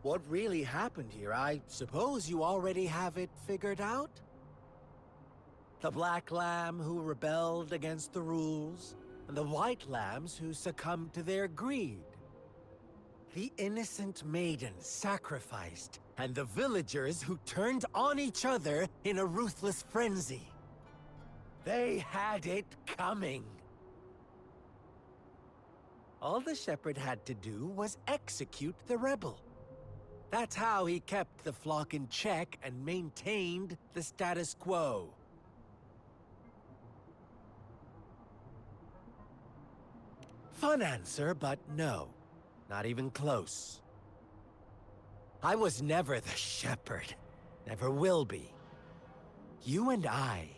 What really happened here? I suppose you already have it figured out? The black lamb who rebelled against the rules, and the white lambs who succumbed to their greed. The innocent maiden sacrificed, and the villagers who turned on each other in a ruthless frenzy. They had it coming. All the shepherd had to do was execute the rebel. That's how he kept the flock in check and maintained the status quo. Fun answer, but no. Not even close. I was never the shepherd. Never will be. You and I,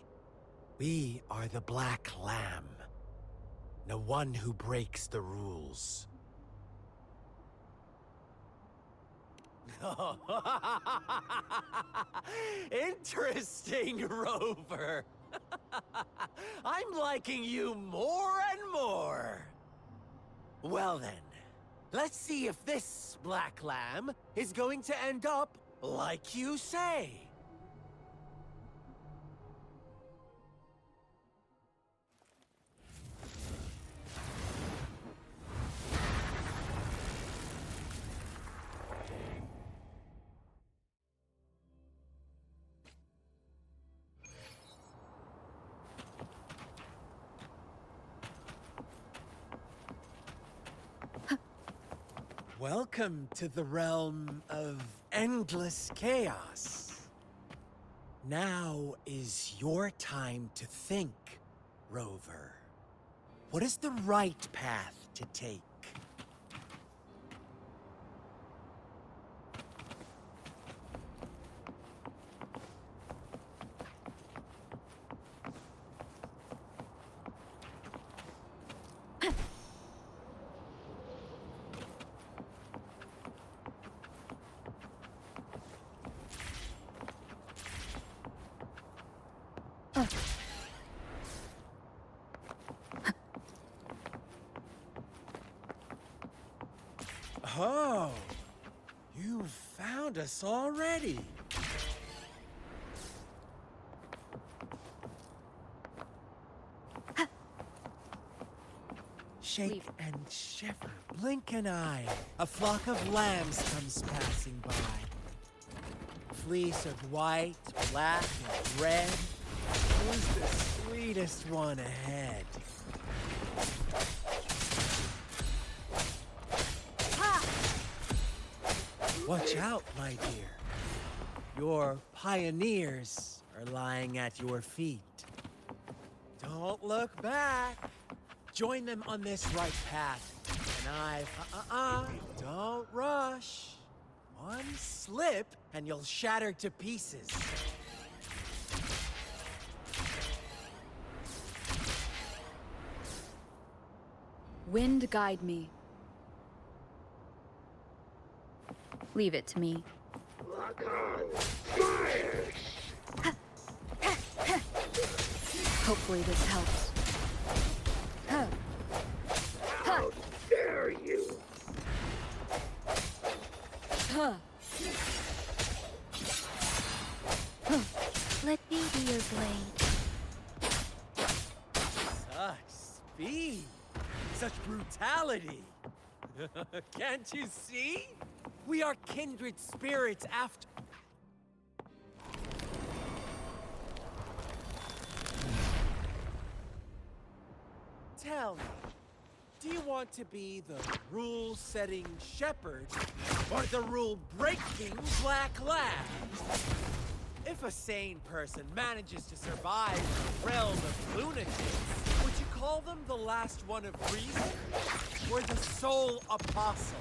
we are the black lamb. The one who breaks the rules. Interesting, Rover. I'm liking you more and more. Well then, let's see if this black lamb is going to end up like you say. Welcome to the realm of endless chaos. Now is your time to think, Rover. What is the right path to take? Oh, you found us already. Shake and shiver, blink an eye. A flock of lambs comes passing by. Fleece of white, black, and red. Who's the sweetest one ahead? Watch out, my dear. Your pioneers are lying at your feet. Don't look back. Join them on this right path. And don't rush. One slip, and you'll shatter to pieces. Wind guide me. Leave it to me. Hopefully this helps. How dare you! Let me be your blade. Such speed! Such brutality! Can't you see? We are kindred spirits after... Tell me, do you want to be the rule-setting shepherd or the rule-breaking black lab? If a sane person manages to survive in a realm of lunatics, would you call them the last one of reason or the sole apostle?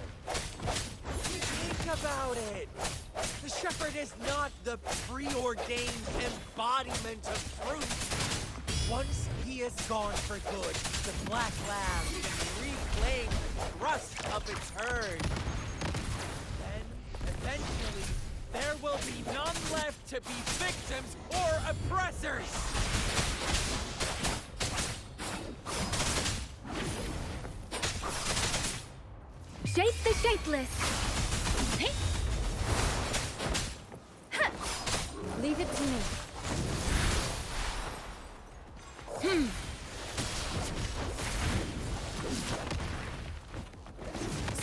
Think about it. The shepherd is not the preordained embodiment of truth. Once he is gone for good, the black lamb can reclaim the trust of its herd. Then, eventually, there will be none left to be victims or oppressors! Shape the shapeless! Leave it to me.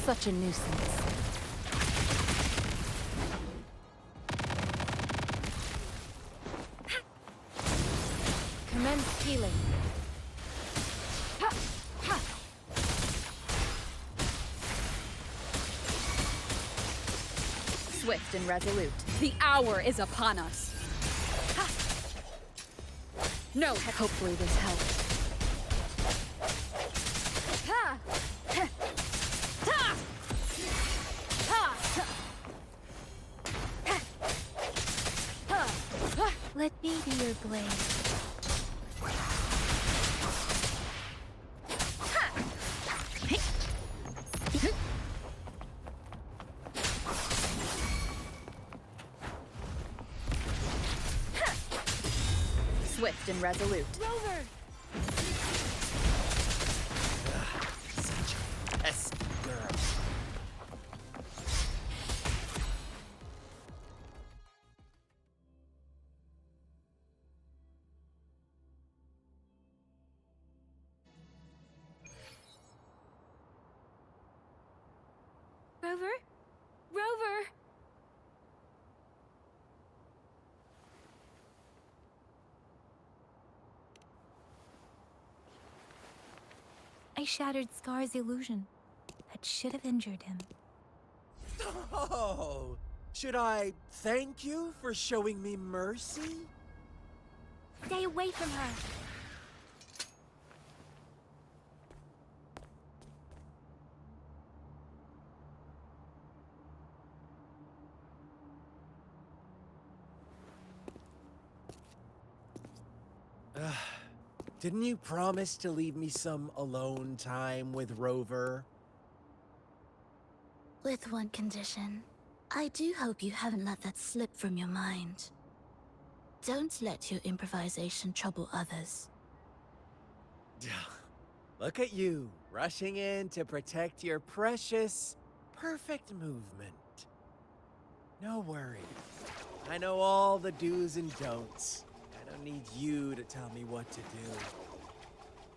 Such a nuisance. Commence healing. Swift and resolute. The hour is upon us. No, hopefully this helps. Let me be your blade. Swift and resolute. Rover! Such a pesky girl. Rover? Rover! I shattered Scar's illusion. That should have injured him. Oh, should I thank you for showing me mercy? Stay away from her! Didn't you promise to leave me some alone time with Rover? With one condition. I do hope you haven't let that slip from your mind. Don't let your improvisation trouble others. Look at you, rushing in to protect your precious perfect movement. No worries. I know all the do's and don'ts. I don't need you to tell me what to do.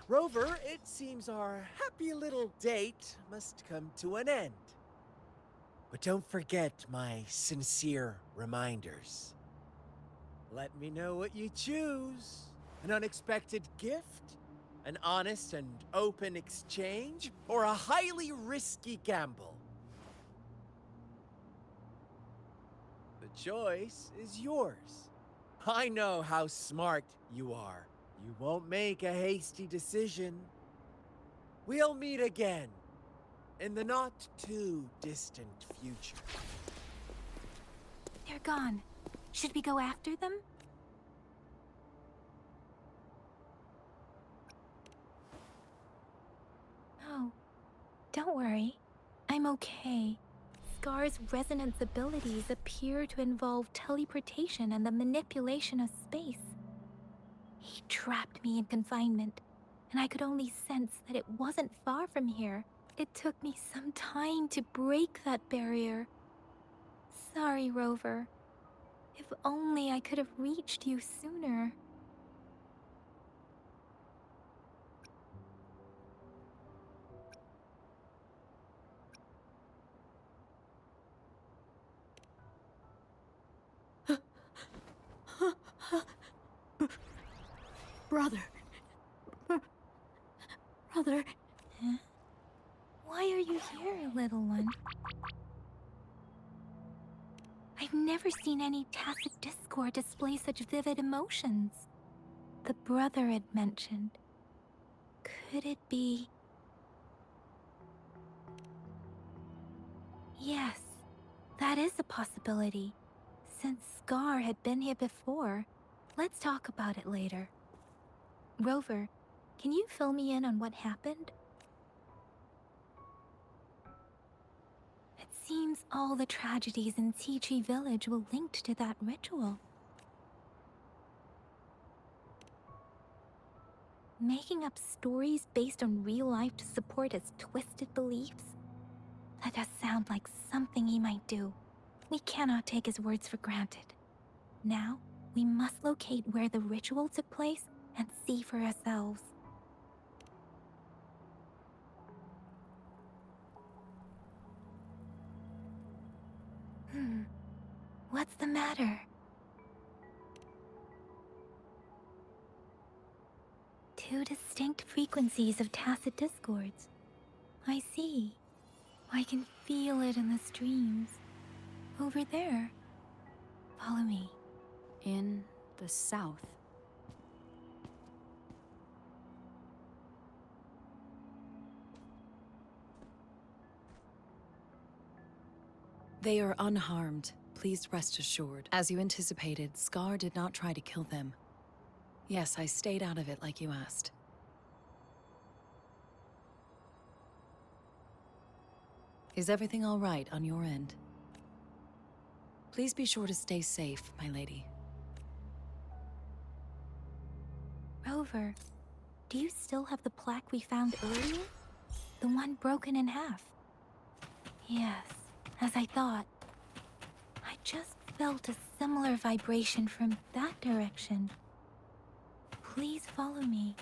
Rover, it seems our happy little date must come to an end. But don't forget my sincere reminders. Let me know what you choose. An unexpected gift? An honest and open exchange? Or a highly risky gamble? The choice is yours. I know how smart you are. You won't make a hasty decision. We'll meet again in the not-too-distant future. They're gone. Should we go after them? No. Don't worry. I'm okay. Scar's resonance abilities appear to involve teleportation and the manipulation of space. He trapped me in confinement, and I could only sense that it wasn't far from here. It took me some time to break that barrier. Sorry, Rover. If only I could have reached you sooner. Brother. Brother. Huh? Why are you here, little one? I've never seen any tacit discord display such vivid emotions. The brother it mentioned. Could it be... Yes, that is a possibility. Since Scar had been here before, let's talk about it later. Rover, can you fill me in on what happened? It seems all the tragedies in Tea Tree Village were linked to that ritual. Making up stories based on real life to support his twisted beliefs? That does sound like something he might do. We cannot take his words for granted. Now, we must locate where the ritual took place and see for ourselves. What's the matter? Two distinct frequencies of tacit discords. I see. I can feel it in the streams. Over there. Follow me. In the south. They are unharmed, please rest assured. As you anticipated, Scar did not try to kill them. Yes, I stayed out of it like you asked. Is everything all right on your end? Please be sure to stay safe, my lady. Rover, do you still have the plaque we found earlier? The one broken in half? Yes, as I thought. I just felt a similar vibration from that direction. Please follow me.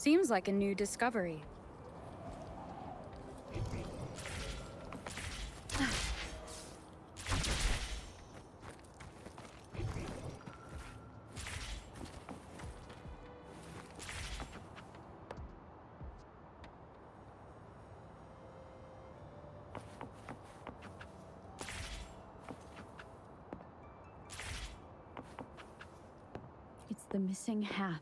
Seems like a new discovery. It's the missing half.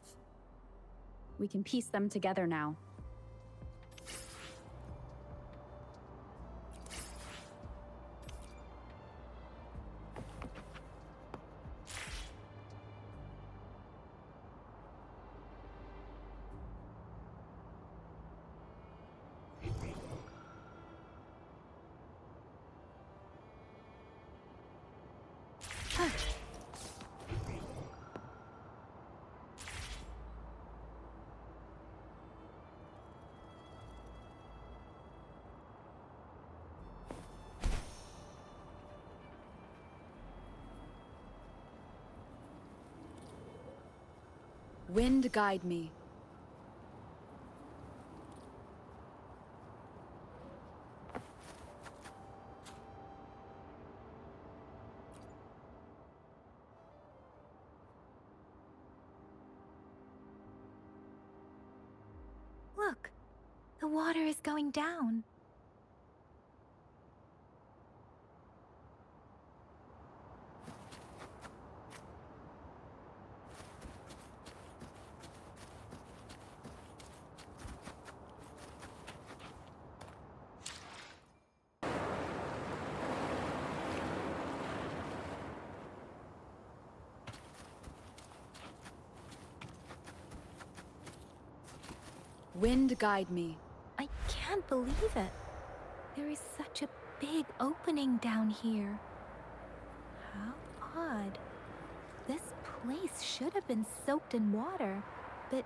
We can piece them together now. Wind guide me. Look, the water is going down. Wind guide me. I can't believe it. There is such a big opening down here. How odd. This place should have been soaked in water, but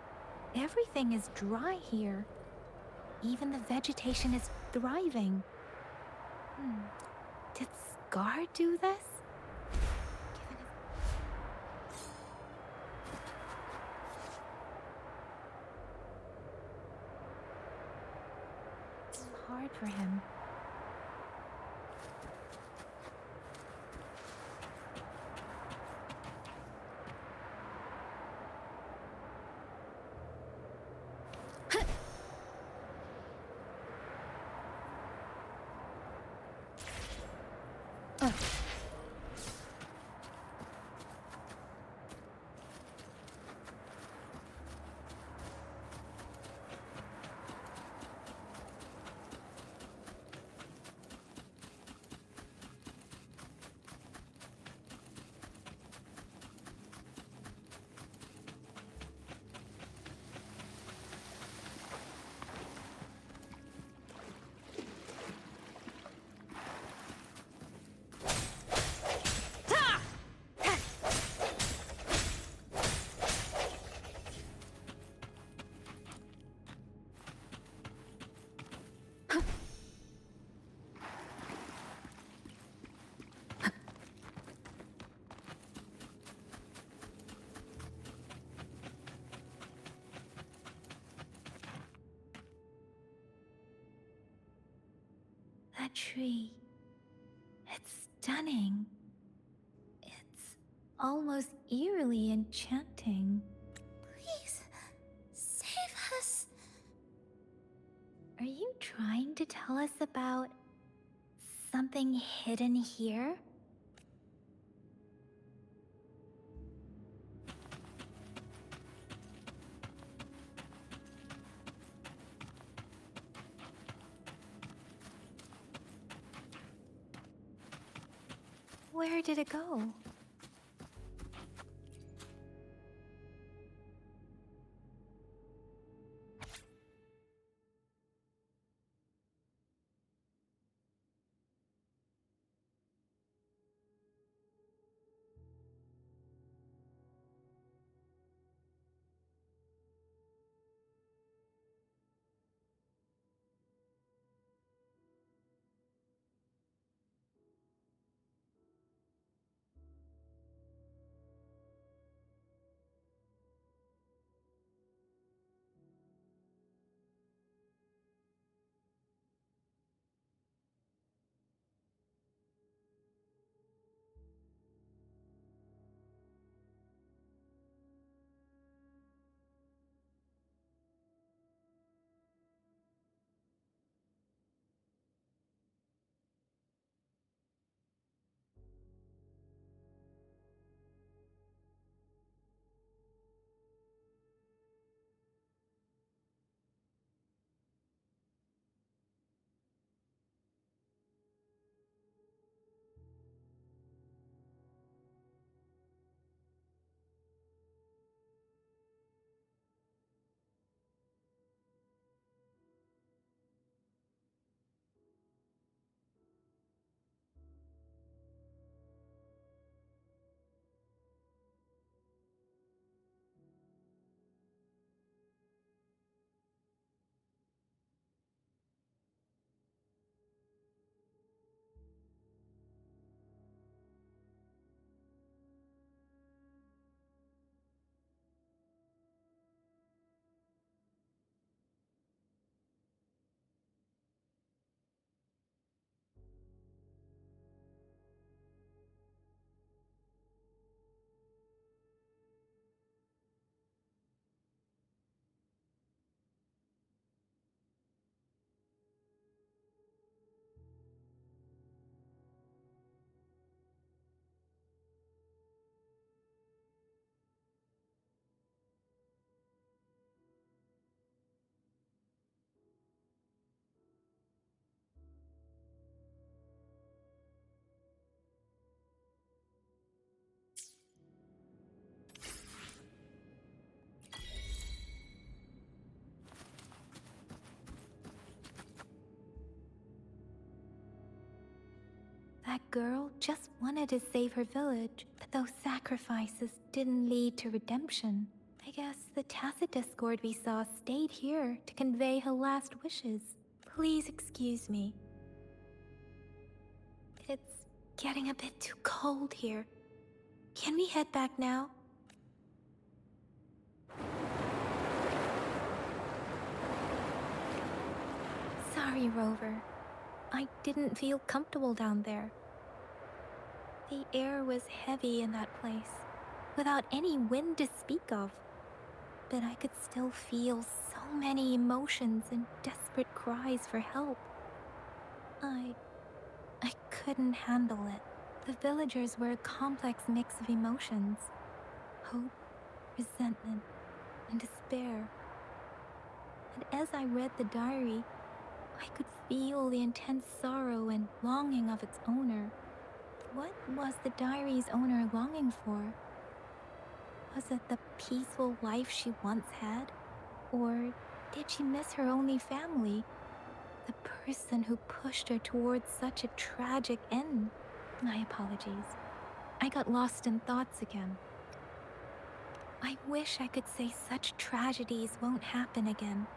everything is dry here. Even the vegetation is thriving. Did Scar do this? It's hard for him. That tree. It's stunning. It's almost eerily enchanting. Please, save us. Are you trying to tell us about something hidden here? Where did it go? That girl just wanted to save her village, but those sacrifices didn't lead to redemption. I guess the tacit discord we saw stayed here to convey her last wishes. Please excuse me. It's getting a bit too cold here. Can we head back now? Sorry, Rover. I didn't feel comfortable down there. The air was heavy in that place, without any wind to speak of. But I could still feel so many emotions and desperate cries for help. I couldn't handle it. The villagers were a complex mix of emotions. Hope, resentment, and despair. And as I read the diary, I could feel the intense sorrow and longing of its owner. What was the diary's owner longing for? Was it the peaceful life she once had? Or did she miss her only family? The person who pushed her towards such a tragic end? My apologies. I got lost in thoughts again. I wish I could say such tragedies won't happen again.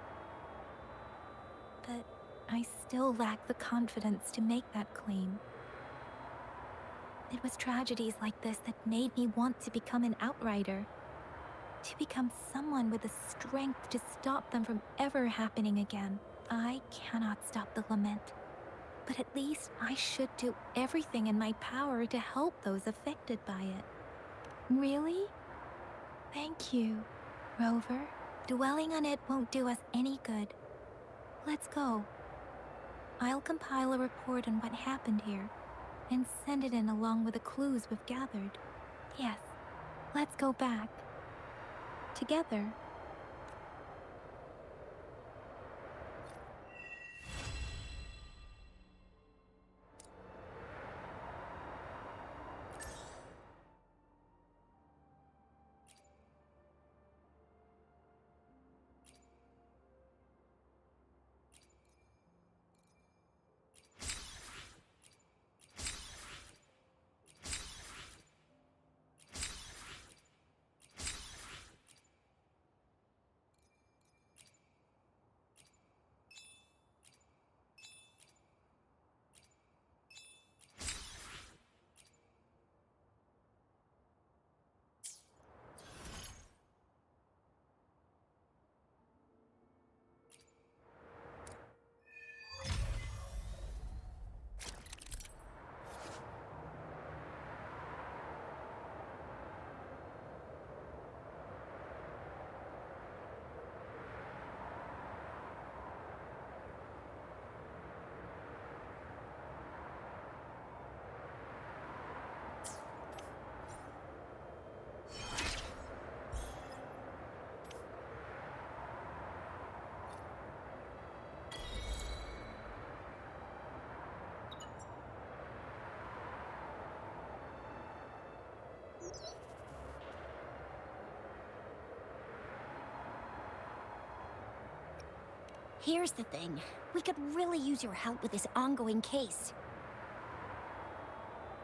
But I still lack the confidence to make that claim. It was tragedies like this that made me want to become an outrider. To become someone with the strength to stop them from ever happening again. I cannot stop the lament, but at least I should do everything in my power to help those affected by it. Really? Thank you, Rover. Dwelling on it won't do us any good. Let's go. I'll compile a report on what happened here and send it in along with the clues we've gathered. Yes, let's go back. Together. Here's the thing. We could really use your help with this ongoing case.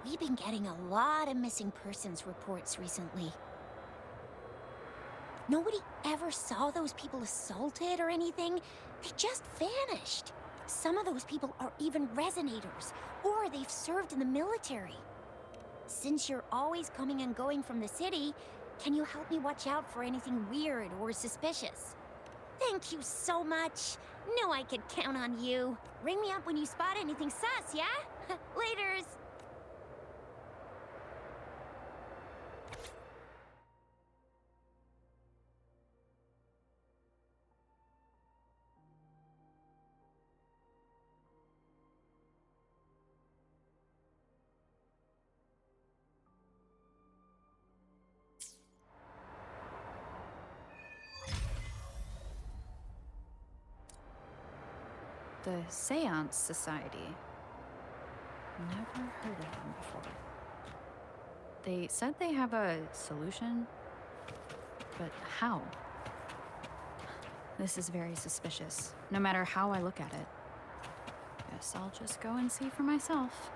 We've been getting a lot of missing persons reports recently. Nobody ever saw those people assaulted or anything. They just vanished. Some of those people are even resonators, or they've served in the military. Since you're always coming and going from the city, can you help me watch out for anything weird or suspicious? Thank you so much. Knew I could count on you. Ring me up when you spot anything sus, yeah? Laters. The Seance Society. Never heard of them before. They said they have a solution, but how? This is very suspicious, no matter how I look at it. Guess I'll just go and see for myself.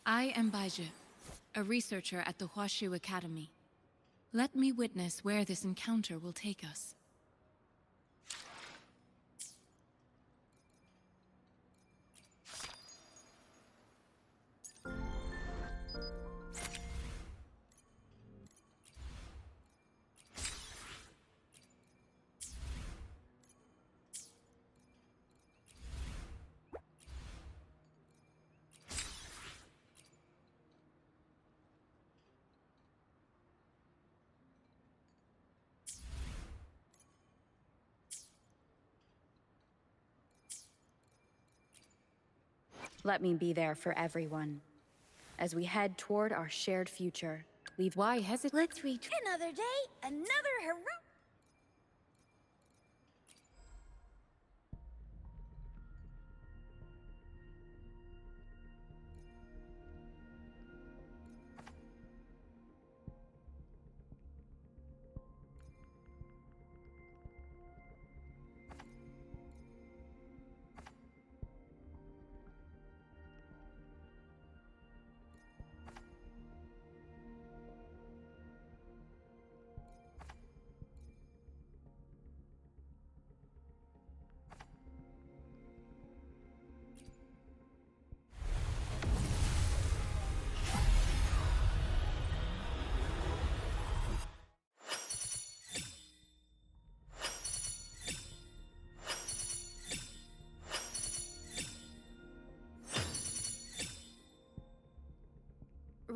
I am Baizhi, a researcher at the Huashu Academy. Let me witness where this encounter will take us. Let me be there for everyone. As we head toward our shared future, Why hesitate? Let's reach another day, another hero.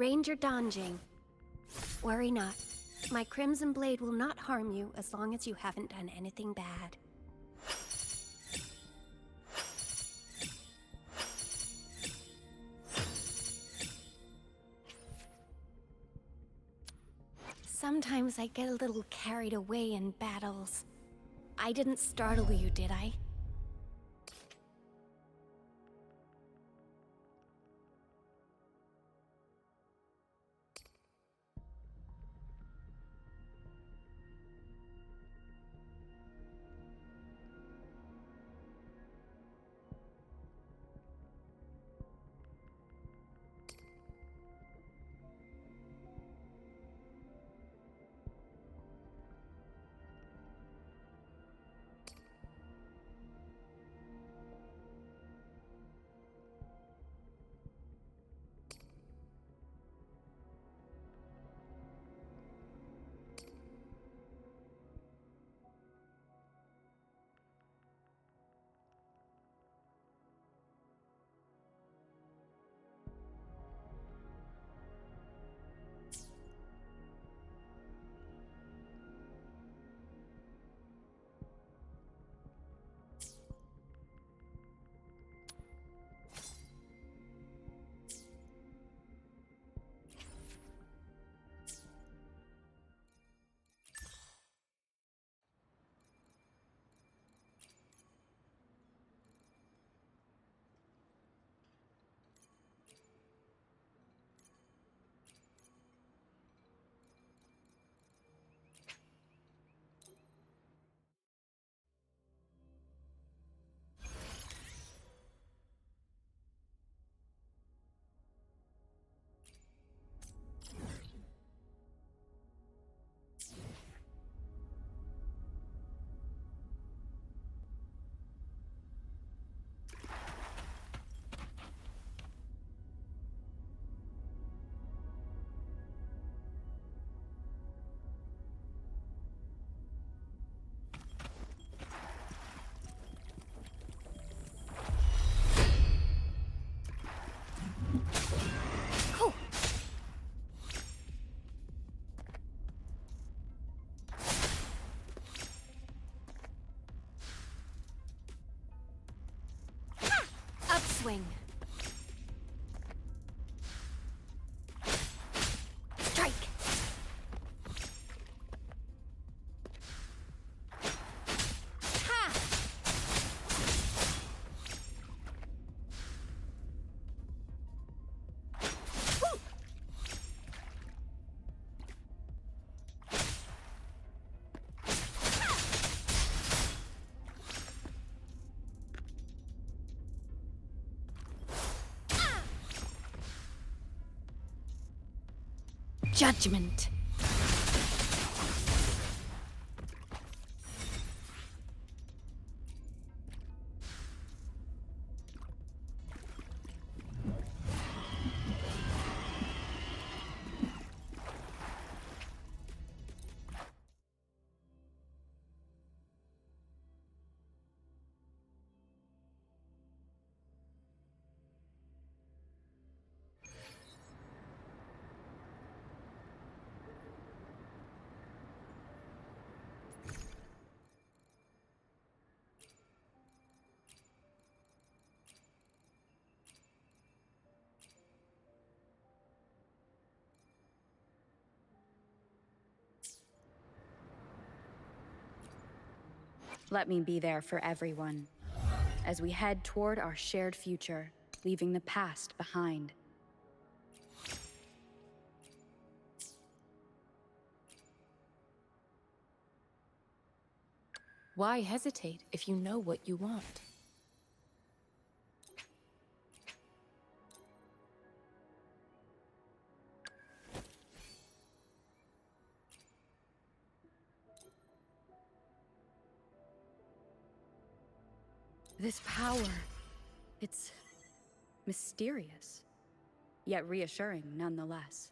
Ranger Danjing. Worry not. My Crimson Blade will not harm you as long as you haven't done anything bad. Sometimes I get a little carried away in battles. I didn't startle you, did I? Upswing. Strike. Ha! Woo! judgment. Let me be there for everyone as we head toward our shared future, leaving the past behind. Why hesitate if you know what you want? This power, it's mysterious, yet reassuring nonetheless.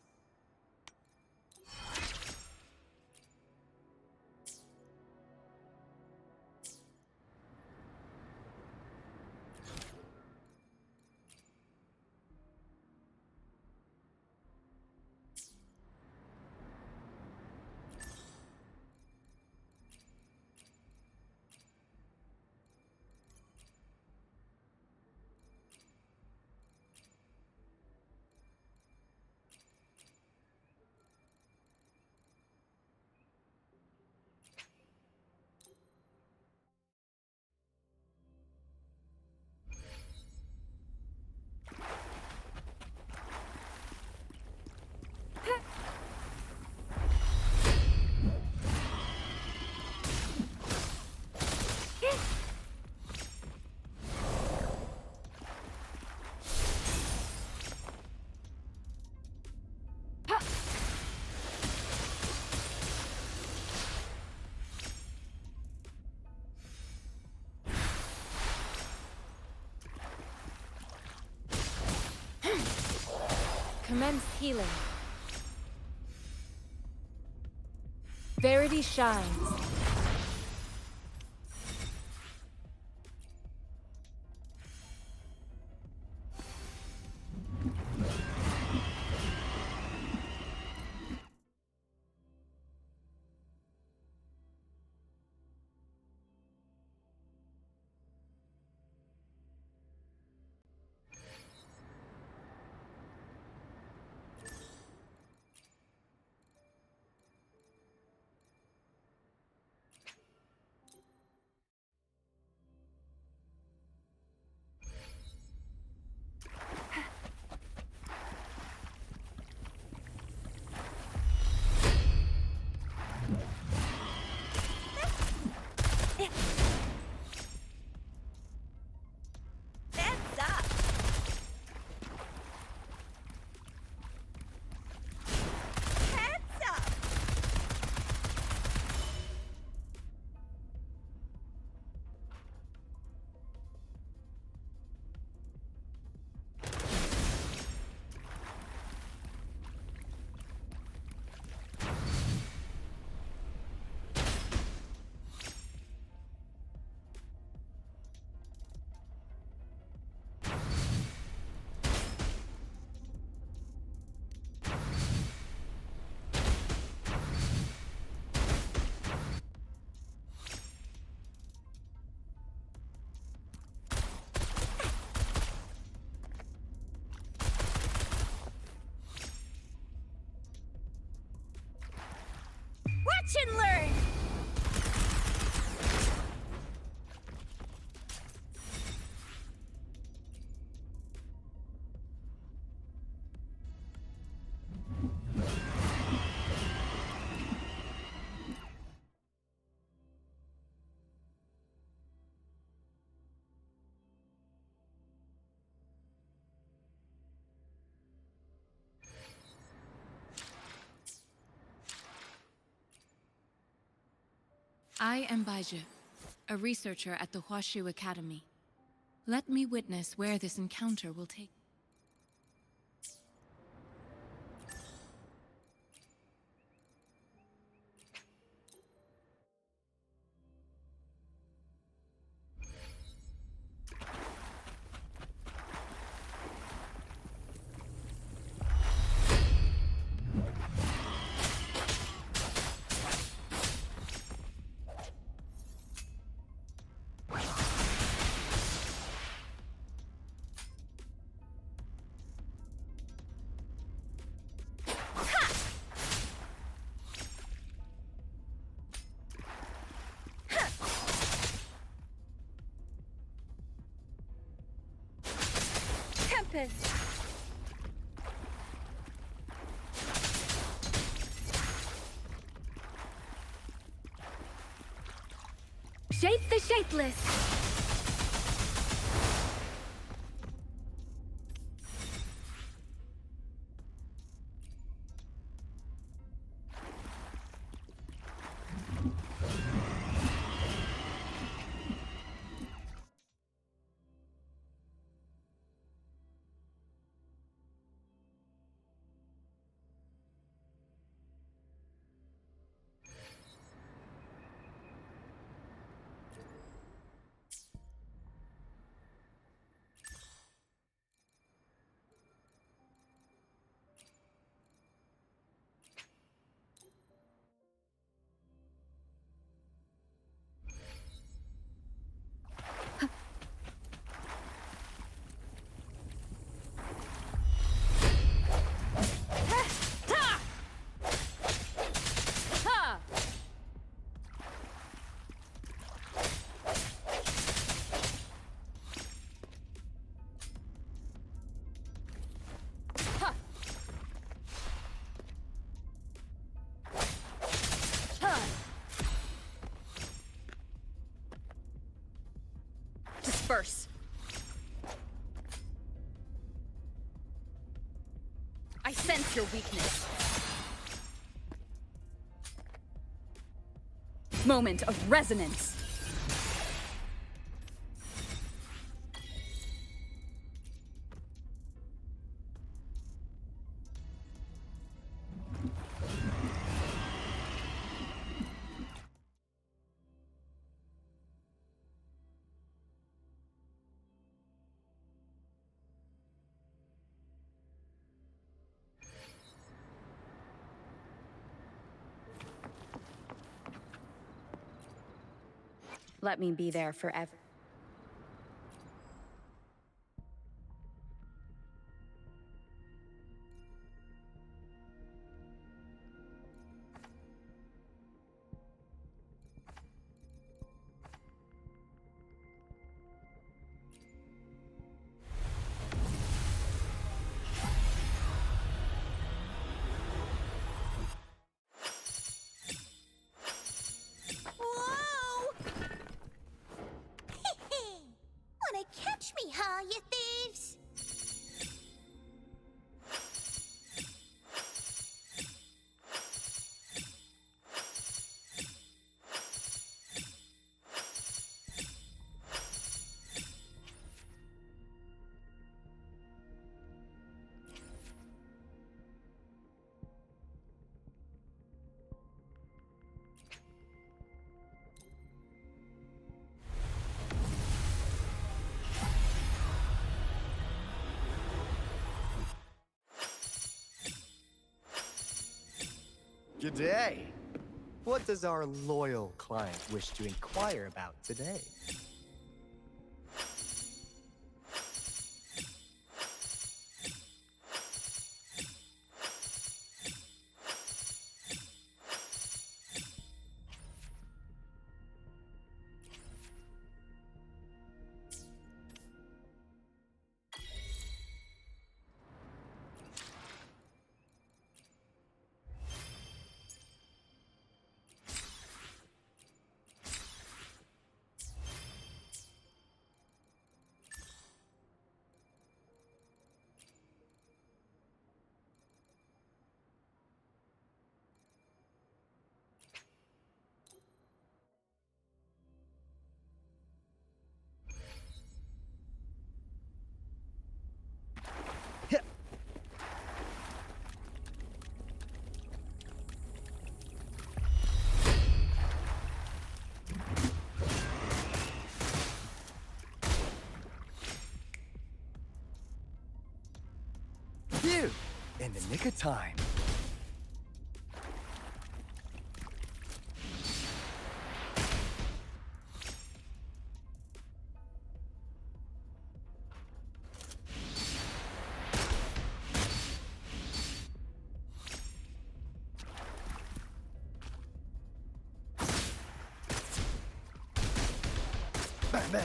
Commence healing. Verity shines. I am Baizhi, a researcher at the Huashu Academy. Let me witness where this encounter will take. Tempest! Shape the shapeless! Disperse. I sense your weakness. Moment of resonance. Let me be there forever. Whoa! Wanna catch me, huh, you thieves? G'day! What does our loyal client wish to inquire about today? Phew! In the nick of time. Bang, bang.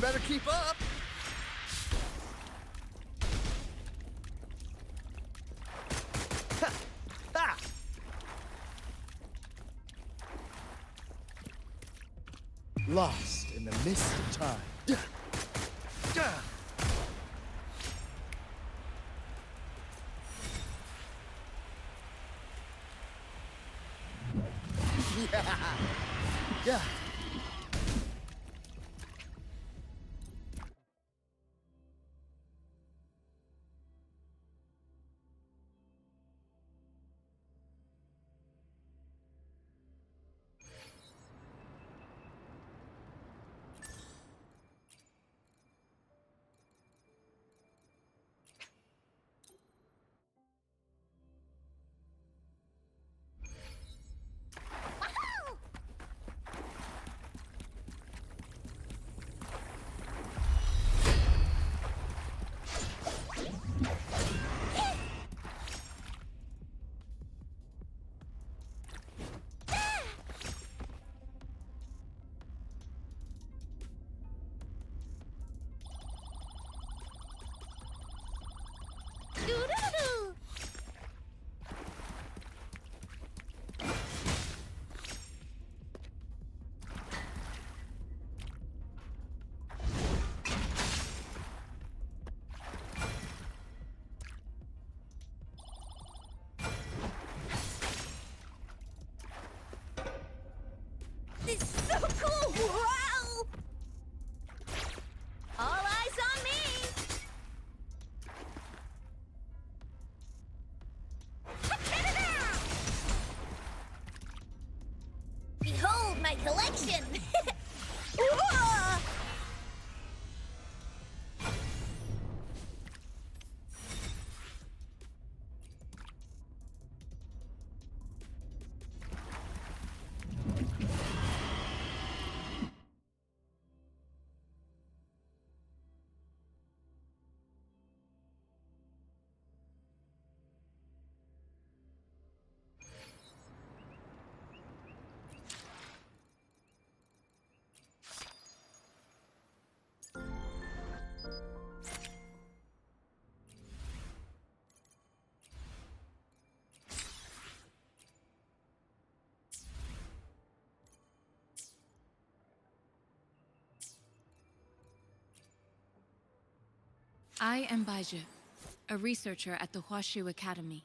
Better keep up. Ha! Ha! Lost in the mist of time. Yeah. Yeah. Doo-doo-doo! This is so cool! Wow! All eyes on me! Behold my collection! Whoa! I am Baizhi, a researcher at the Huashu Academy.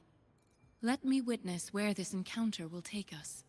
Let me witness where this encounter will take us.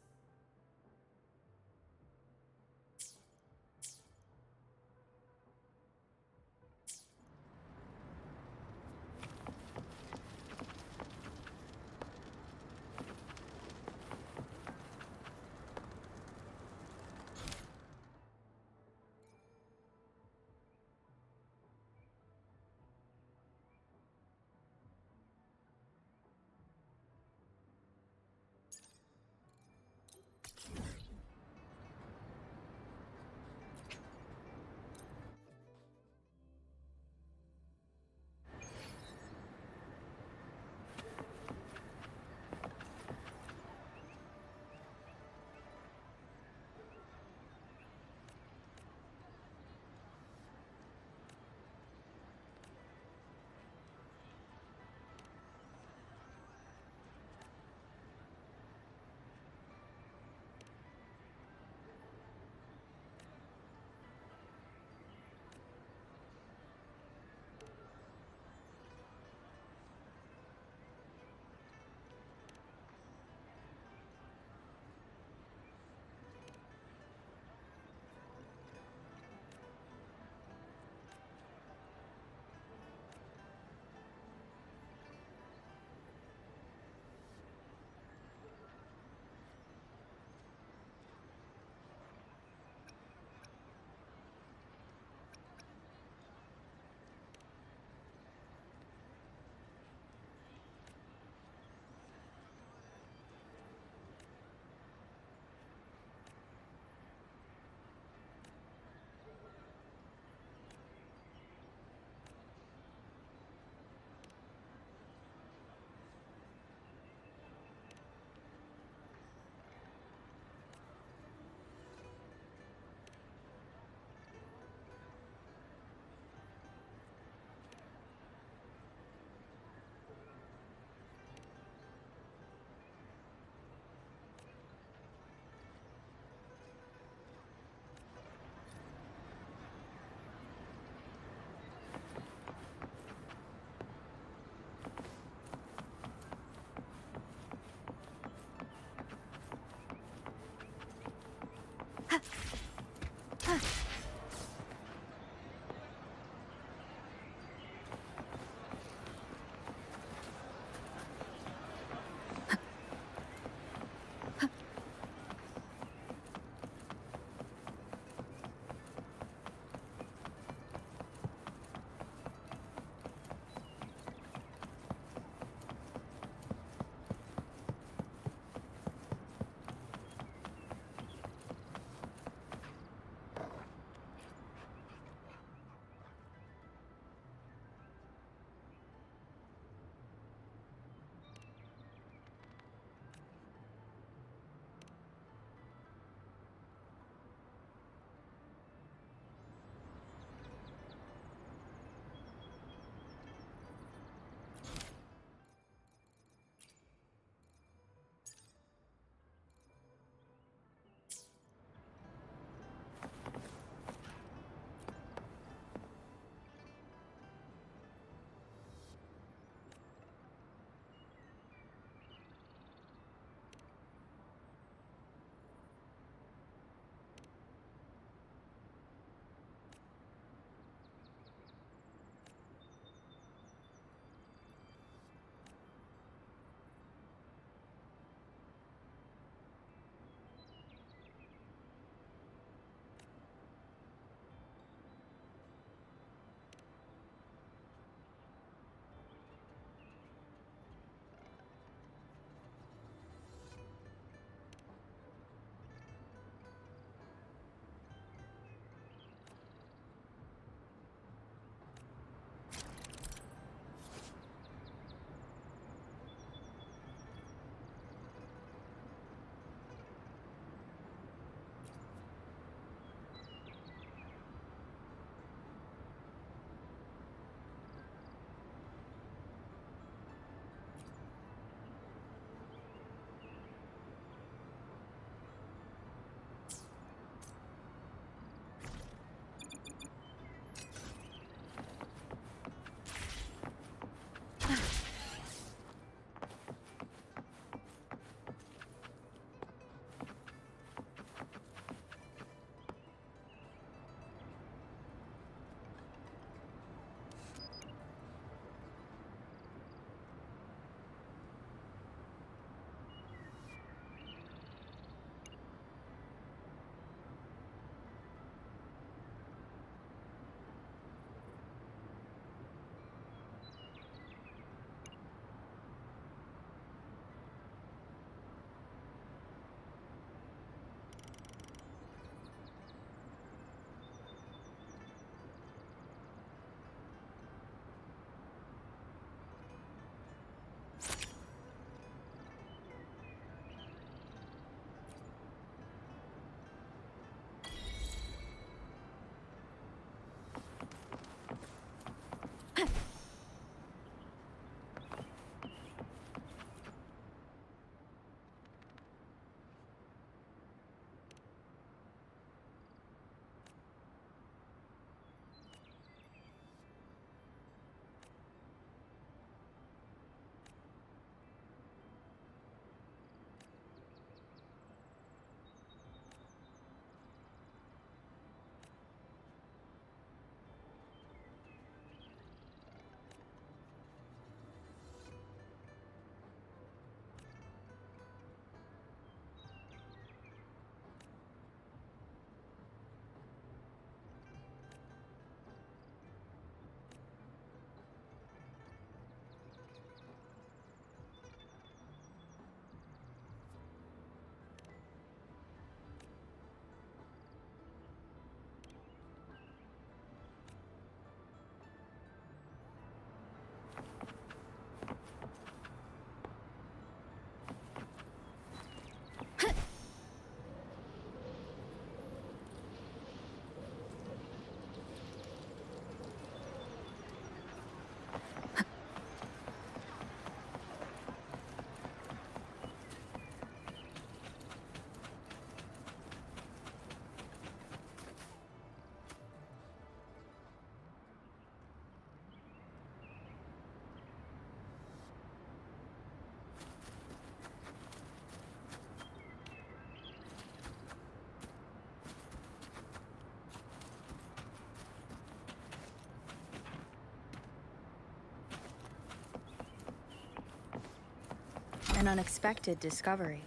An unexpected discovery.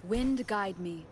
Wind guide me.